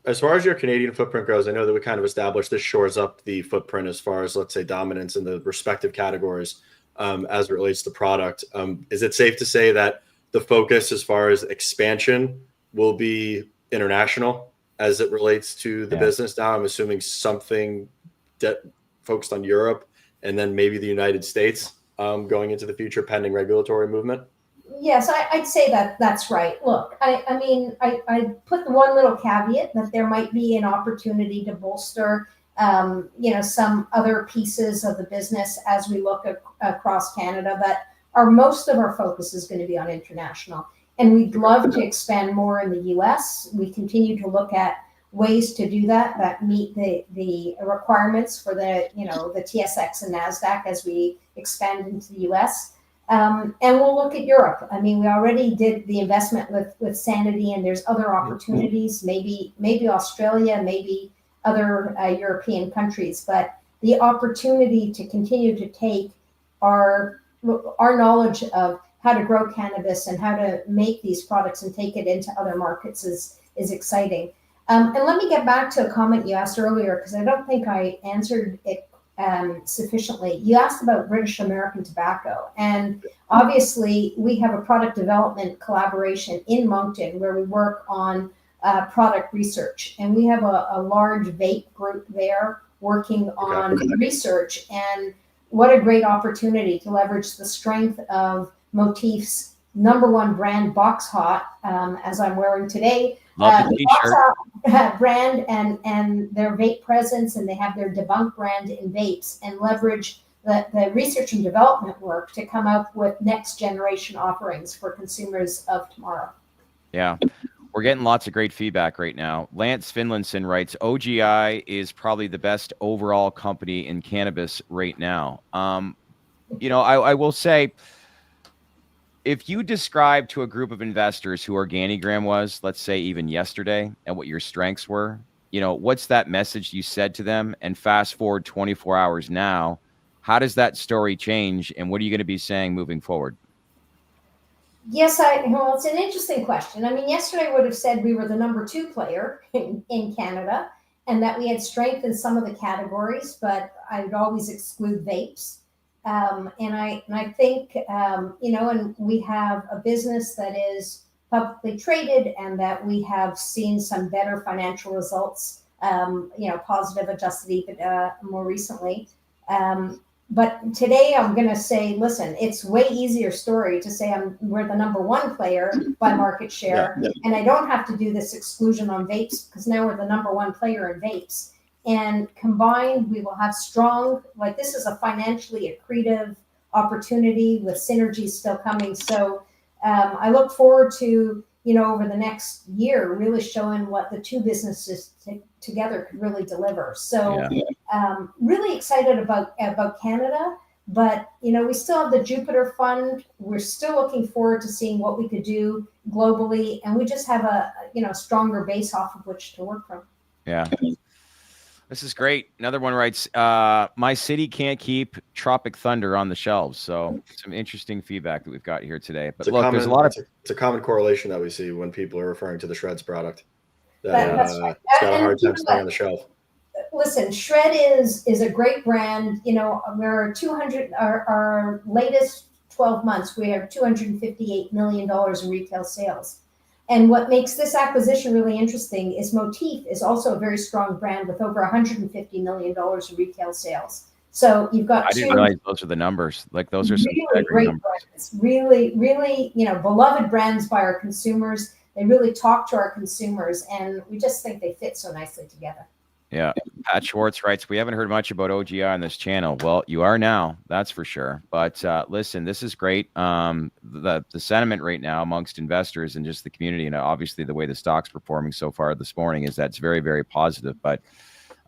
B: As far as your Canadian footprint goes, I know that we kind of established this shores up the footprint as far as, let's say, dominance in the respective categories as it relates to product. Is it safe to say that the focus as far as expansion will be international as it relates to the business now? I'm assuming something focused on Europe and then maybe the United States going into the future pending regulatory movement.
D: Yes, I'd say that's right. Look, I put one little caveat that there might be an opportunity to bolster, some other pieces of the business as we look across Canada, but most of our focus is going to be on international. And we'd love to expand more in the US. We continue to look at ways to do that meet the requirements for the TSX and Nasdaq as we expand into the US. And we'll look at Europe. I mean, we already did the investment with Sanity, and there's other opportunities, maybe Australia, maybe other European countries. But the opportunity to continue to take our knowledge of how to grow cannabis and how to make these products and take it into other markets is exciting. And let me get back to a comment you asked earlier, because I don't think I answered it sufficiently. You asked about British American tobacco, and obviously we have a product development collaboration in Moncton where we work on product research, and we have a large vape group there working on research. And what a great opportunity to leverage the strength of Motif's #1 brand, Box Hot, as I'm wearing today.
A: Love the t-shirt.
D: Brand and their vape presence, and they have their Debunk brand in vapes, and leverage the research and development work to come up with next generation offerings for consumers of tomorrow.
A: Yeah. We're getting lots of great feedback right now. Lance Finlinson writes, OGI is probably the best overall company in cannabis right now. I will say, if you describe to a group of investors who Organigram was, let's say even yesterday, and what your strengths were, what's that message you said to them? And fast forward 24 hours now, how does that story change? And what are you going to be saying moving forward?
D: Yes, it's an interesting question. I mean, yesterday I would have said we were the #2 player in Canada, and that we had strength in some of the categories, but I would always exclude vapes. And I think, and we have a business that is publicly traded, and that we have seen some better financial results, positive adjusted EBITDA more recently. But today I'm going to say, listen, it's way easier story to say we're the #1 player by market share. Yeah. And I don't have to do this exclusion on vapes, because now we're the #1 player in vapes. And combined, we will have strong, this is a financially accretive opportunity with synergies still coming. So I look forward to, over the next year, really showing what the two businesses together could really deliver. So really excited about Canada, but, we still have the Jupiter Fund. We're still looking forward to seeing what we could do globally. And we just have a stronger base off of which to work from.
A: Yeah. This is great. Another one writes, my city can't keep Tropic Thunder on the shelves. So some interesting feedback that we've got here today. But look, there's a lot of
B: it's a common correlation that we see when people are referring to the Shreds product.
D: That's right.
B: It's got a
D: And
B: hard
D: you
B: time
D: know
B: staying
D: what?
B: on the shelf.
D: Listen, Shred is a great brand. You know, we're 200. Our latest 12 months, we have $258 million in retail sales. And what makes this acquisition really interesting is Motif is also a very strong brand with over $150 million in retail sales. So you've got
A: I didn't realize those are the numbers. Like those are some
D: really great
A: numbers.
D: brands, really, you know, beloved brands by our consumers. They really talk to our consumers, and we just think they fit so nicely together.
A: Yeah. Pat Schwartz writes, we haven't heard much about OGI on this channel. Well, you are now, that's for sure. But listen, this is great. The sentiment right now amongst investors and just the community, and obviously the way the stock's performing so far this morning is that's very, very positive. But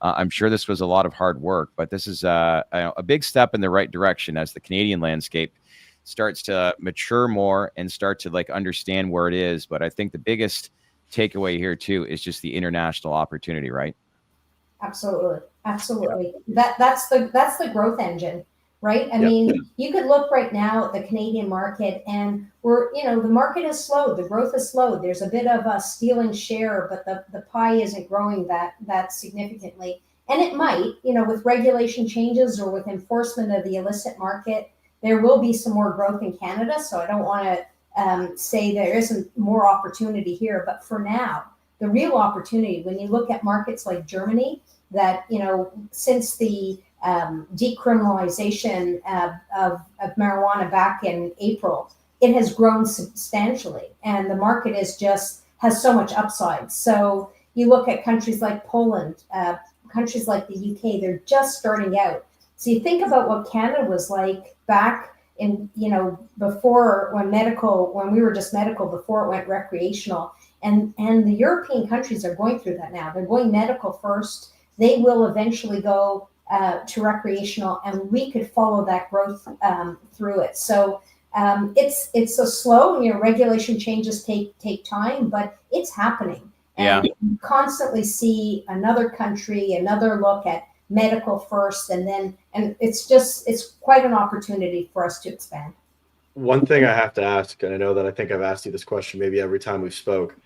A: I'm sure this was a lot of hard work, but this is a big step in the right direction as the Canadian landscape starts to mature more and start to like understand where it is. But I think the biggest takeaway here too is just the international opportunity, right?
D: Absolutely. That's the growth engine, right? I mean, you could look right now at the Canadian market, and the market is slow. The growth is slow. There's a bit of a stealing share, but the pie isn't growing that significantly. And it might, with regulation changes or with enforcement of the illicit market, there will be some more growth in Canada. So I don't want to say there isn't more opportunity here, but for now, the real opportunity, when you look at markets like Germany, that, since the decriminalization of marijuana back in April, it has grown substantially, and the market has so much upside. So you look at countries like Poland, countries like the UK, they're just starting out. So you think about what Canada was like back in, before when we were just medical, before it went recreational. And the European countries are going through that now. They're going medical first. They will eventually go to recreational, and we could follow that growth through it. So it's a slow, regulation changes take time, but it's happening. And you constantly see another country, another look at medical first, and it's quite an opportunity for us to expand.
B: One thing I have to ask, and I know that I think I've asked you this question maybe every time we've spoke,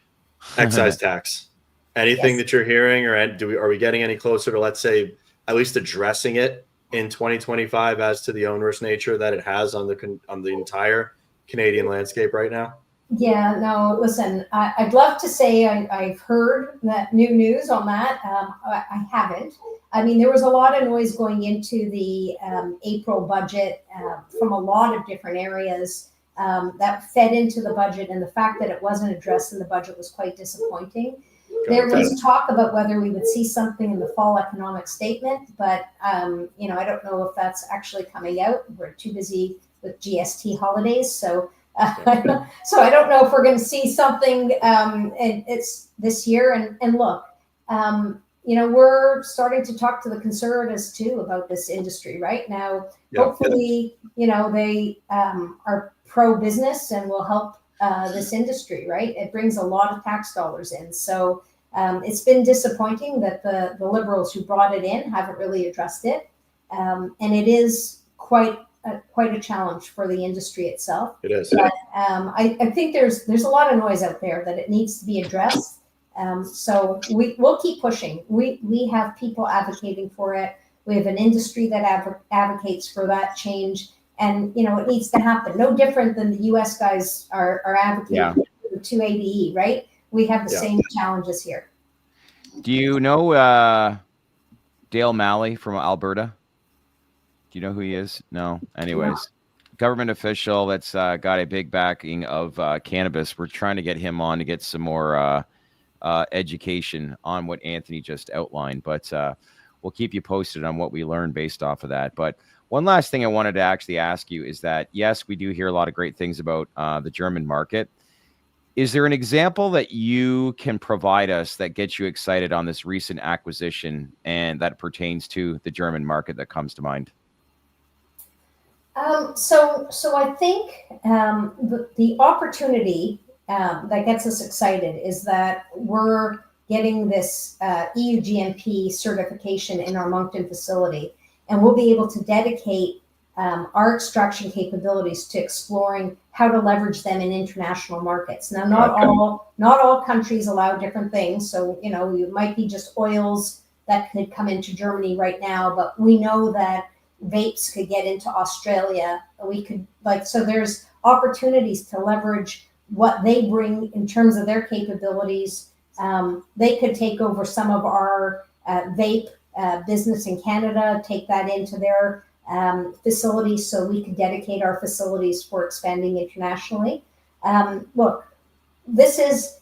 B: excise tax. Anything that you're hearing, or are we getting any closer to, let's say, at least addressing it in 2025 as to the onerous nature that it has on the entire Canadian landscape right now?
D: Yeah, no, listen, I'd love to say I've heard that new news on that. I haven't. I mean, there was a lot of noise going into the April budget from a lot of different areas that fed into the budget, and the fact that it wasn't addressed in the budget was quite disappointing. There was talk about whether we would see something in the fall economic statement, but I don't know if that's actually coming out. We're too busy with GST holidays, so I don't know if we're going to see something. It's this year, and look, we're starting to talk to the conservatives too about this industry right now. Hopefully, they are pro-business and will help this industry, right? It brings a lot of tax dollars in. So it's been disappointing that the Liberals who brought it in haven't really addressed it. And it is quite a challenge for the industry itself.
B: It is.
D: But I think there's a lot of noise out there that it needs to be addressed. So we'll keep pushing. We have people advocating for it. We have an industry that advocates for that change. And, it needs to happen. No different than the U.S. guys are advocating for the 280E, right? We have the same challenges here.
A: Do you know Dale Malley from Alberta? Do you know who he is? No. Anyways, government official that's got a big backing of cannabis. We're trying to get him on to get some more education on what Anthony just outlined. But we'll keep you posted on what we learn based off of that. But one last thing I wanted to actually ask you is that, yes, we do hear a lot of great things about the German market. Is there an example that you can provide us that gets you excited on this recent acquisition and that pertains to the German market that comes to mind?
D: So I think the opportunity that gets us excited is that we're getting this EU GMP certification in our Moncton facility, and we'll be able to dedicate our extraction capabilities to exploring how to leverage them in international markets. Now, not all countries allow different things, so you might be just oils that could come into Germany right now, but we know that vapes could get into Australia. We could so there's opportunities to leverage what they bring in terms of their capabilities. They could take over some of our vape business in Canada, take that into their facilities, so we could dedicate our facilities for expanding internationally. Look, this is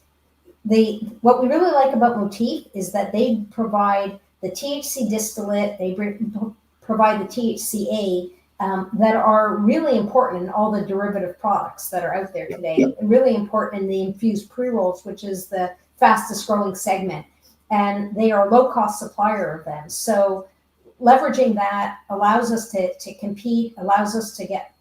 D: what we really like about Motif is that they provide the THC distillate, they provide the THCA that are really important in all the derivative products that are out there today, and really important in the infused pre-rolls, which is the fastest growing segment. And they are a low-cost supplier of them. So leveraging that allows us to compete, allows us to get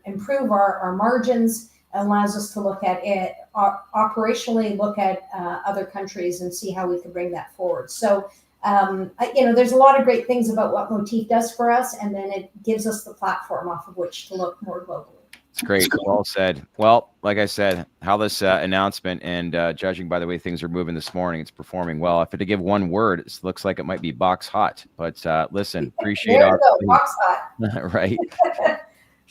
D: improve our margins, allows us to look at it operationally, look at other countries and see how we can bring that forward. So, there's a lot of great things about what Motif does for us, and then it gives us the platform off of which to look more globally.
A: It's great. Well said. Well, like I said, how this announcement and judging by the way things are moving this morning, it's performing well. If I had to give one word, it looks like it might be box hot. But listen, appreciate
D: our box hot.
A: Right.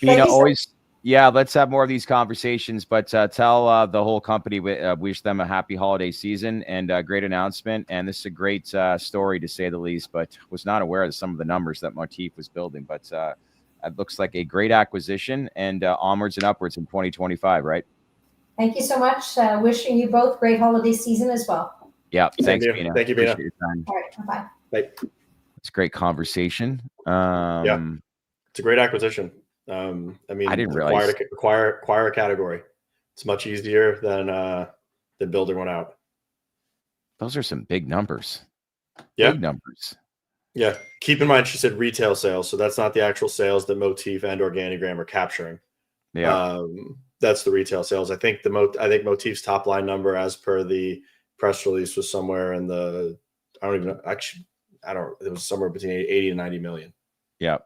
A: Beena, always. Yeah, let's have more of these conversations. But tell the whole company wish them a happy holiday season and a great announcement. And this is a great story to say the least. But was not aware of some of the numbers that Motif was building. But it looks like a great acquisition and onwards and upwards in 2025, right?
D: Thank you so much. Wishing you both great holiday season as well.
A: Yeah, thanks, Beena.
B: Thank you, Beena.
A: Appreciate your time.
D: All right, bye-bye.
B: Bye.
A: It's a great conversation.
B: Yeah, it's a great acquisition. I mean,
A: I didn't realize
B: acquire a category. It's much easier than building one out.
A: Those are some big numbers.
B: Yeah.
A: Big numbers.
B: Yeah. Keep in mind, she said retail sales. So that's not the actual sales that Motif and Organigram are capturing.
A: Yeah.
B: That's the retail sales. I think Motif's top line number as per the press release was somewhere in the, it was somewhere between 80 and 90 million.
A: Yeah.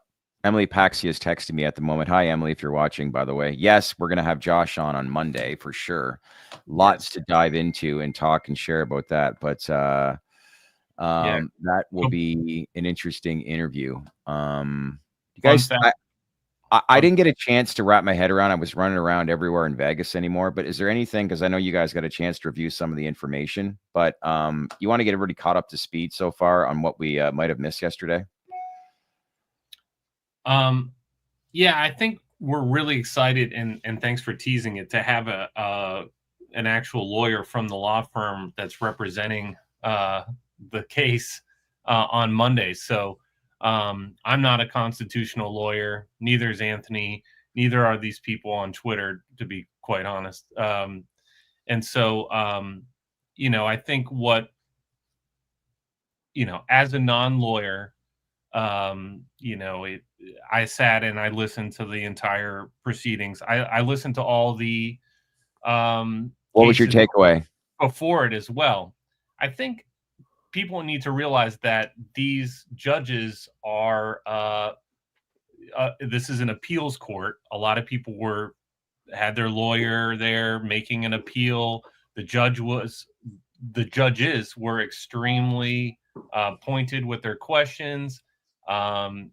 A: Emily Paxi is texting me at the moment. Hi, Emily, if you're watching, by the way. Yes, we're going to have Josh on Monday for sure. Lots to dive into and talk and share about that. But that will be an interesting interview. You guys, I didn't get a chance to wrap my head around. I was running around everywhere in Vegas anymore. But is there anything, because I know you guys got a chance to review some of the information, but you want to get everybody caught up to speed so far on what we might have missed yesterday?
C: Yeah, I think we're really excited, and thanks for teasing it, to have an actual lawyer from the law firm that's representing the case on Monday. So I'm not a constitutional lawyer. Neither is Anthony. Neither are these people on Twitter, to be quite honest. And so, I think as a non-lawyer, I sat and I listened to the entire proceedings. I listened to all the
A: what was your takeaway
C: before it as well. I think people need to realize that these judges are this is an appeals court. A lot of people had their lawyer there making an appeal. The judges were extremely pointed with their questions.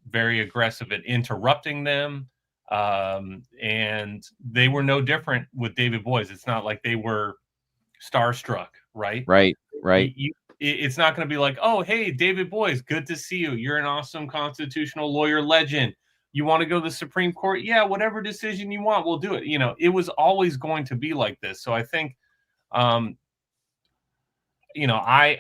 C: Very aggressive at interrupting them. And they were no different with David Boies. It's not like they were starstruck, right?
A: Right.
C: It's not going to be like, oh, hey, David Boies, good to see you. You're an awesome constitutional lawyer legend. You want to go to the Supreme Court? Yeah, whatever decision you want, we'll do it. It was always going to be like this. So I think, I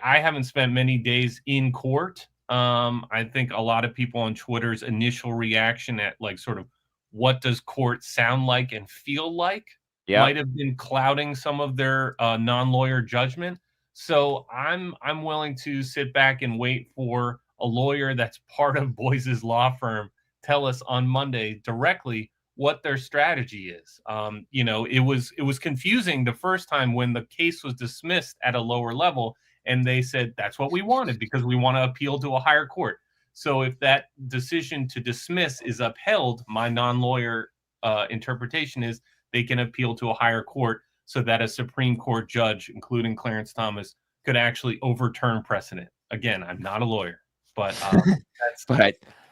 C: haven't spent many days in court. I think a lot of people on Twitter's initial reaction at sort of what does court sound like and feel like might have been clouding some of their non-lawyer judgment. So I'm willing to sit back and wait for a lawyer that's part of Boies' law firm tell us on Monday directly what their strategy is. It was confusing the first time when the case was dismissed at a lower level. And they said, that's what we wanted because we want to appeal to a higher court. So if that decision to dismiss is upheld, my non-lawyer interpretation is they can appeal to a higher court so that a Supreme Court judge, including Clarence Thomas, could actually overturn precedent. Again, I'm not a lawyer, but that's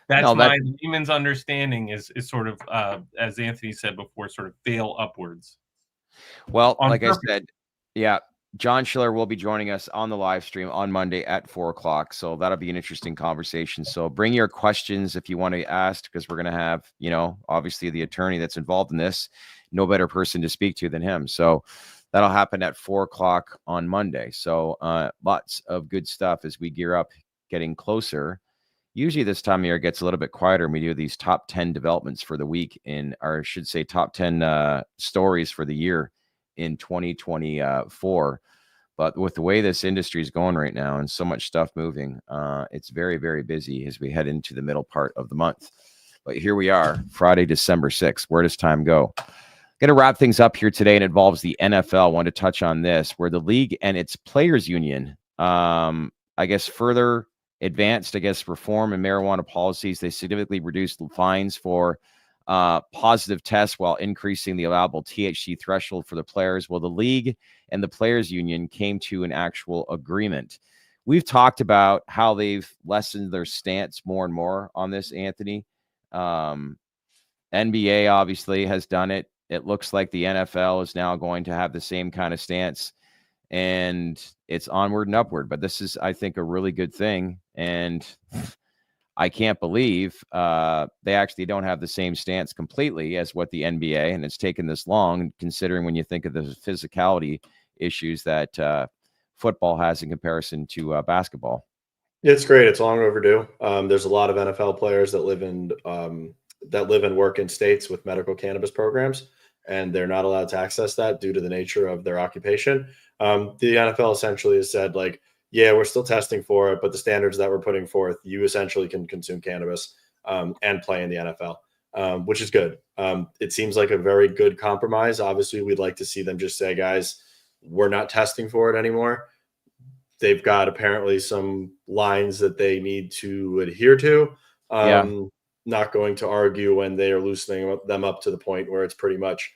C: my layman's understanding is sort of, as Anthony said before, sort of fail upwards.
A: Well, like I said, yeah, John Schiller will be joining us on the live stream on Monday at 4:00. So that'll be an interesting conversation. So bring your questions if you want to ask, because we're going to have, obviously the attorney that's involved in this, no better person to speak to than him. So that'll happen at 4:00 on Monday. So lots of good stuff as we gear up, getting closer. Usually this time of year it gets a little bit quieter and we do these top 10 developments for the week or I should say top 10 stories for the year in 2024. But with the way this industry is going right now and so much stuff moving, it's very, very busy as we head into the middle part of the month. But here we are, Friday, December 6th. Where does time go? Going to wrap things up here today. It involves the NFL. I want to touch on this, where the league and its players union, further advanced, reform in marijuana policies. They significantly reduced the fines for positive tests while increasing the allowable THC threshold for the players. Well, the league and the players union came to an actual agreement. We've talked about how they've lessened their stance more and more on this, Anthony. NBA obviously has done it. It looks like the NFL is now going to have the same kind of stance, and it's onward and upward. But this is, I think, a really good thing. And I can't believe they actually don't have the same stance completely as what the NBA, and it's taken this long, considering when you think of the physicality issues that football has in comparison to basketball.
B: It's great. It's long overdue. There's a lot of NFL players that live and work in states with medical cannabis programs, and they're not allowed to access that due to the nature of their occupation. The NFL essentially has said, like, yeah, we're still testing for it, but the standards that we're putting forth, you essentially can consume cannabis and play in the NFL, which is good. It seems like a very good compromise. Obviously, we'd like to see them just say, guys, we're not testing for it anymore. They've got apparently some lines that they need to adhere to. Not going to argue when they are loosening them up to the point where it's pretty much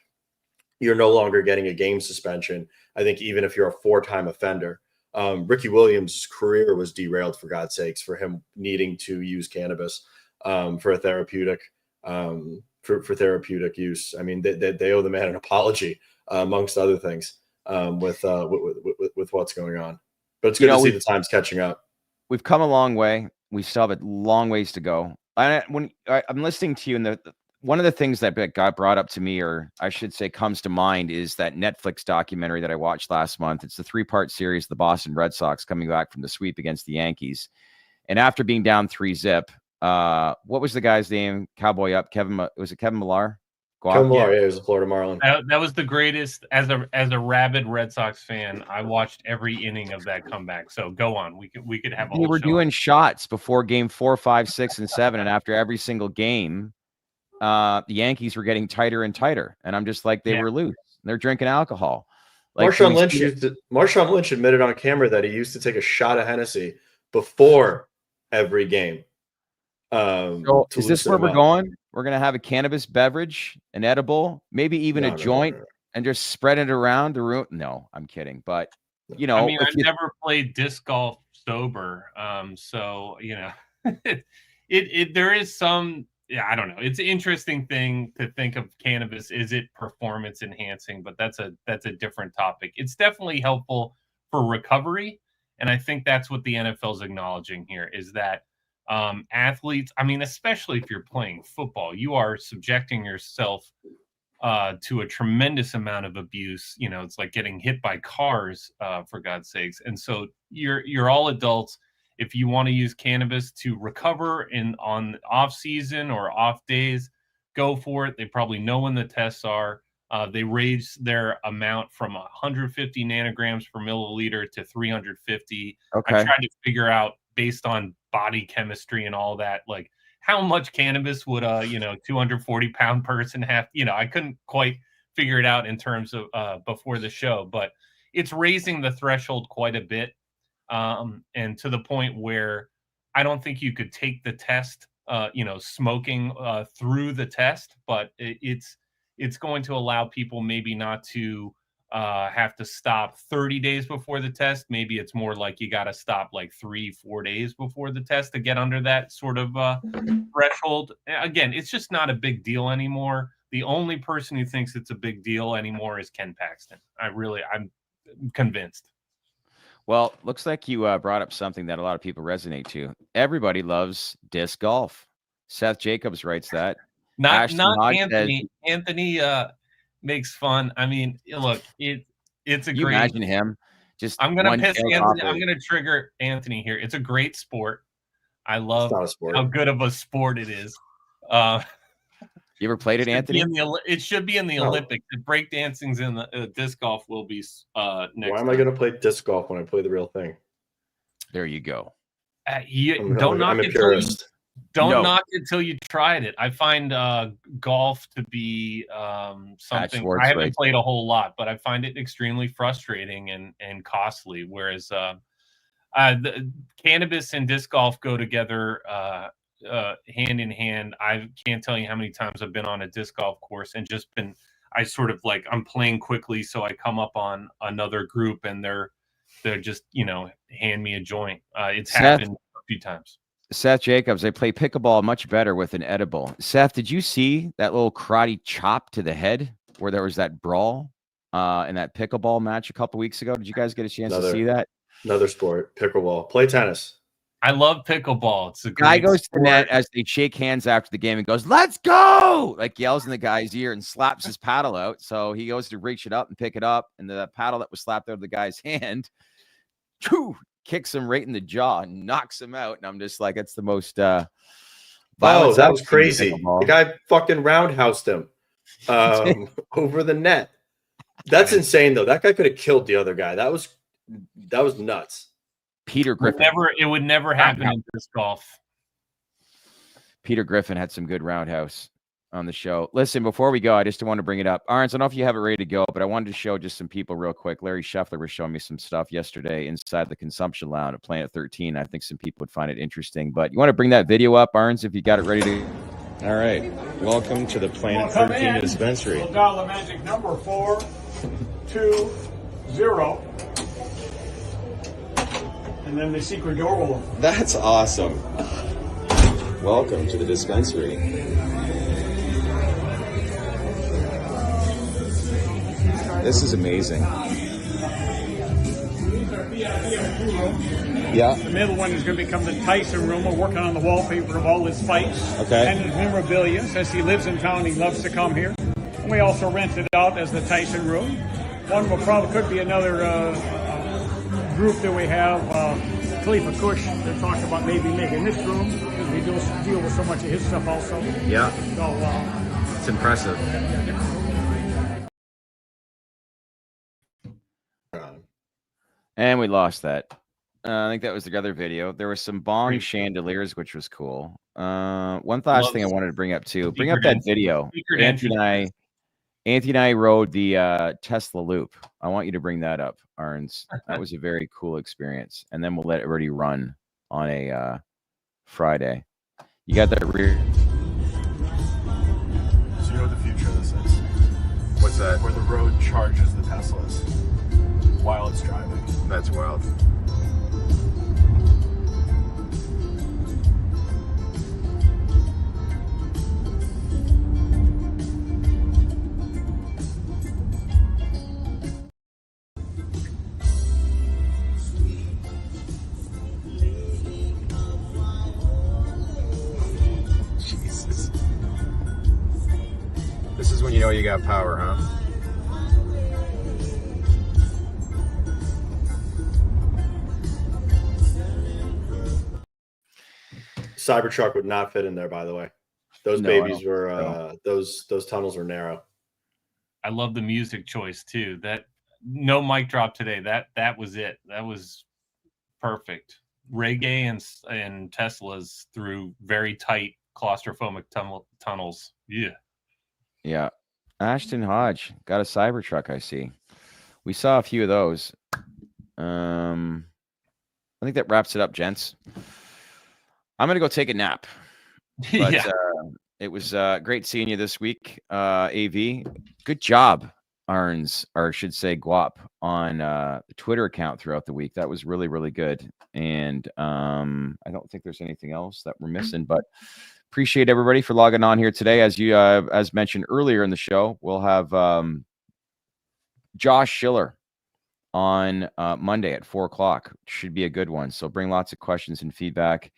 B: you're no longer getting a game suspension. I think even if you're a 4-time offender. Ricky Williams' career was derailed, for God's sakes, for him needing to use cannabis for a therapeutic for therapeutic use. I mean, they owe the man an apology, amongst other things, with what's going on. But it's good to see the times catching up.
A: We've come a long way. We still have a long ways to go. When I'm listening to you, and one of the things that got brought up to me, or I should say comes to mind, is that Netflix documentary that I watched last month. It's the 3-part series, the Boston Red Sox coming back from the sweep against the Yankees. And after being down 3-0, what was the guy's name? Cowboy Up, was it Kevin Millar?
B: Kevin Millar, he was a Florida Marlin.
C: That was the greatest. As a rabid Red Sox fan, I watched every inning of that comeback. So go on. We could have a whole
A: They were
C: show
A: doing shots before game 4, 5, 6, and 7. And after every single game, the Yankees were getting tighter and tighter, and I'm just like, they were loose. They're drinking alcohol. Like,
B: Marshawn Lynch admitted on camera that he used to take a shot of Hennessy before every game.
A: So is this where we're going? We're going to have a cannabis beverage, an edible, maybe even a joint, and just spread it around the room. No, I'm kidding. But, I
C: mean, I've never played disc golf sober. So, there is some, I don't know. It's an interesting thing to think of cannabis. Is it performance enhancing? But that's a different topic. It's definitely helpful for recovery. And I think that's what the NFL is acknowledging here, is that athletes, I mean, especially if you're playing football, you are subjecting yourself to a tremendous amount of abuse. It's like getting hit by cars, for God's sakes. And so you're all adults. If you want to use cannabis to recover on off season or off days, go for it. They probably know when the tests are. They raised their amount from 150 nanograms per milliliter to 350.
A: Okay.
C: I tried to figure out, based on body chemistry and all that, like how much cannabis would a 240-pound person have. I couldn't quite figure it out in terms of before the show, but it's raising the threshold quite a bit. and to the point where I don't think you could take the test, smoking through the test, but it's going to allow people maybe not to have to stop 30 days before the test. Maybe it's more like you got to stop like 3-4 days before the test to get under that sort of threshold. Again, it's just not a big deal anymore. The only person who thinks it's a big deal anymore is Ken Paxton. I'm convinced.
A: Well, looks like you brought up something that a lot of people resonate to. Everybody loves disc golf. Seth Jacobs writes that.
C: Not
A: Hodge
C: Anthony.
A: says,
C: Anthony makes fun. I mean, look, it's a
A: you
C: great.
A: imagine him just.
C: I'm gonna piss
A: tailed
C: Anthony.
A: off
C: I'm gonna trigger Anthony here. It's a great sport. I love
B: It's not a sport.
C: how good of a sport it is.
A: You ever played it, Anthony?
C: It should be in the
B: No.
C: Olympics. The breakdancing's in the disc golf will be next.
B: Why am I going to play disc golf when I play the real thing?
A: There you go.
C: Don't knock
B: I'm a
C: it
B: purist.
C: knock it till you tried it. I find golf to be something I haven't played a whole lot, but I find it extremely frustrating and costly. Whereas the cannabis and disc golf go together hand in hand. I can't tell you how many times I've been on a disc golf course and just been, I sort of like, I'm playing quickly, so I come up on another group and they're just, hand me a joint. It's happened a few times.
A: Seth Jacobs, they play pickleball much better with an edible. Seth, did you see that little karate chop to the head where there was that brawl in that pickleball match a couple weeks ago? Did you guys get a chance to see that?
B: Another sport, pickleball. Play tennis.
C: I love pickleball. It's a
A: guy
C: great
A: goes
C: sport.
A: to net as they shake hands after the game and goes, "Let's go!" Like yells in the guy's ear and slaps his paddle out. So he goes to reach it up and pick it up, and the paddle that was slapped out of the guy's hand, kicks him right in the jaw and knocks him out. And I'm just like, it's the most
B: that was crazy. The guy fucking roundhoused him over the net. That's insane, though. That guy could have killed the other guy. That was nuts.
A: Peter Griffin.
C: It would never happen in disc golf.
A: Peter Griffin had some good roundhouse on the show. Listen, before we go, I just want to bring it up. Arns, I don't know if you have it ready to go, but I wanted to show just some people real quick. Larry Scheffler was showing me some stuff yesterday inside the consumption lounge at Planet 13. I think some people would find it interesting, but you want to bring that video up, Arns, if you got it ready to.
E: All right. Welcome to the Planet 13 dispensary.
F: We'll dial the magic number 420. And then the secret door will open.
E: That's awesome. Welcome to the dispensary. This is amazing. Yeah.
F: The middle one is going to become the Tyson room. We're working on the wallpaper of all his fights and his memorabilia. Since he lives in town, he loves to come here. And we also rent it out as the Tyson room. One will probably could be another group that we have. Khalifa Kush, they're talking about maybe making this room because we deal with so much of his stuff also.
E: Yeah.
F: So
E: it's impressive.
A: And we lost that. I think that was the other video. There was some bong chandeliers, which was cool. One last thing I wanted to bring up too. Bring up that video. Anthony and I rode the Tesla Loop. I want you to bring that up, Arns. That was a very cool experience. And then we'll let everybody run on a Friday. You got that rear.
G: So you know what the future of this is?
E: What's that?
G: Where the road charges the Teslas while it's driving.
E: That's wild. Jesus. This is when you know you got power, huh?
B: Cybertruck would not fit in there, by the way. Those babies were those tunnels were narrow.
C: I love the music choice too. That no mic drop today. That was it. That was perfect. Reggae and Teslas through very tight claustrophobic tunnels.
A: Yeah. Ashton Hodge got a Cybertruck, I see. We saw a few of those. I think that wraps it up, gents. I'm going to go take a nap. But
C: Yeah.
A: it was great seeing you this week, AV. Good job, Arns, or I should say Guap, on the Twitter account throughout the week. That was really, really good. And I don't think there's anything else that we're missing, but appreciate everybody for logging on here today. As you as mentioned earlier in the show, we'll have Josh Schiller on Monday at 4:00. Should be a good one. So bring lots of questions and feedback.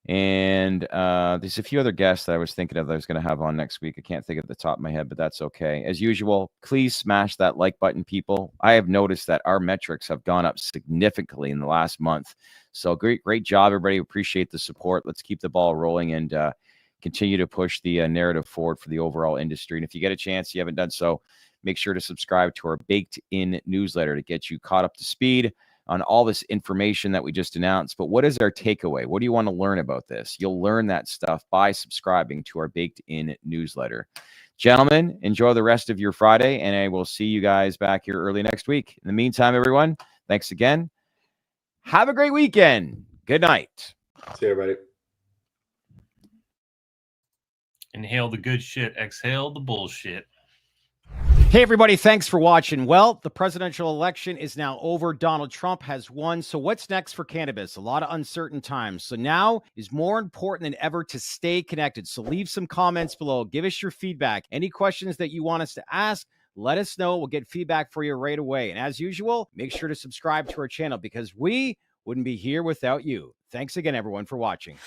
A: And there's a few other guests that I was thinking of that I was going to have on next week. I can't think of the top of my head, but that's okay. As usual, please smash that like button, people. I have noticed that our metrics have gone up significantly in the last month. So great job, everybody. Appreciate the support. Let's keep the ball rolling and continue to push the narrative forward for the overall industry. And if you get a chance, you haven't done so, make sure to subscribe to our Baked In newsletter to get you caught up to speed on all this information that we just announced. But what is our takeaway? What do you want to learn about this? You'll learn that stuff by subscribing to our Baked In newsletter. Gentlemen, enjoy the rest of your Friday, and I will see you guys back here early next week. In the meantime, everyone, thanks again. Have a great weekend. Good night.
B: See you, everybody.
C: Inhale the good shit, exhale the bullshit.
H: Hey, everybody. Thanks for watching. Well, the presidential election is now over. Donald Trump has won. So what's next for cannabis? A lot of uncertain times. So now is more important than ever to stay connected. So leave some comments below. Give us your feedback. Any questions that you want us to ask, let us know. We'll get feedback for you right away. And as usual, make sure to subscribe to our channel because we wouldn't be here without you. Thanks again, everyone, for watching.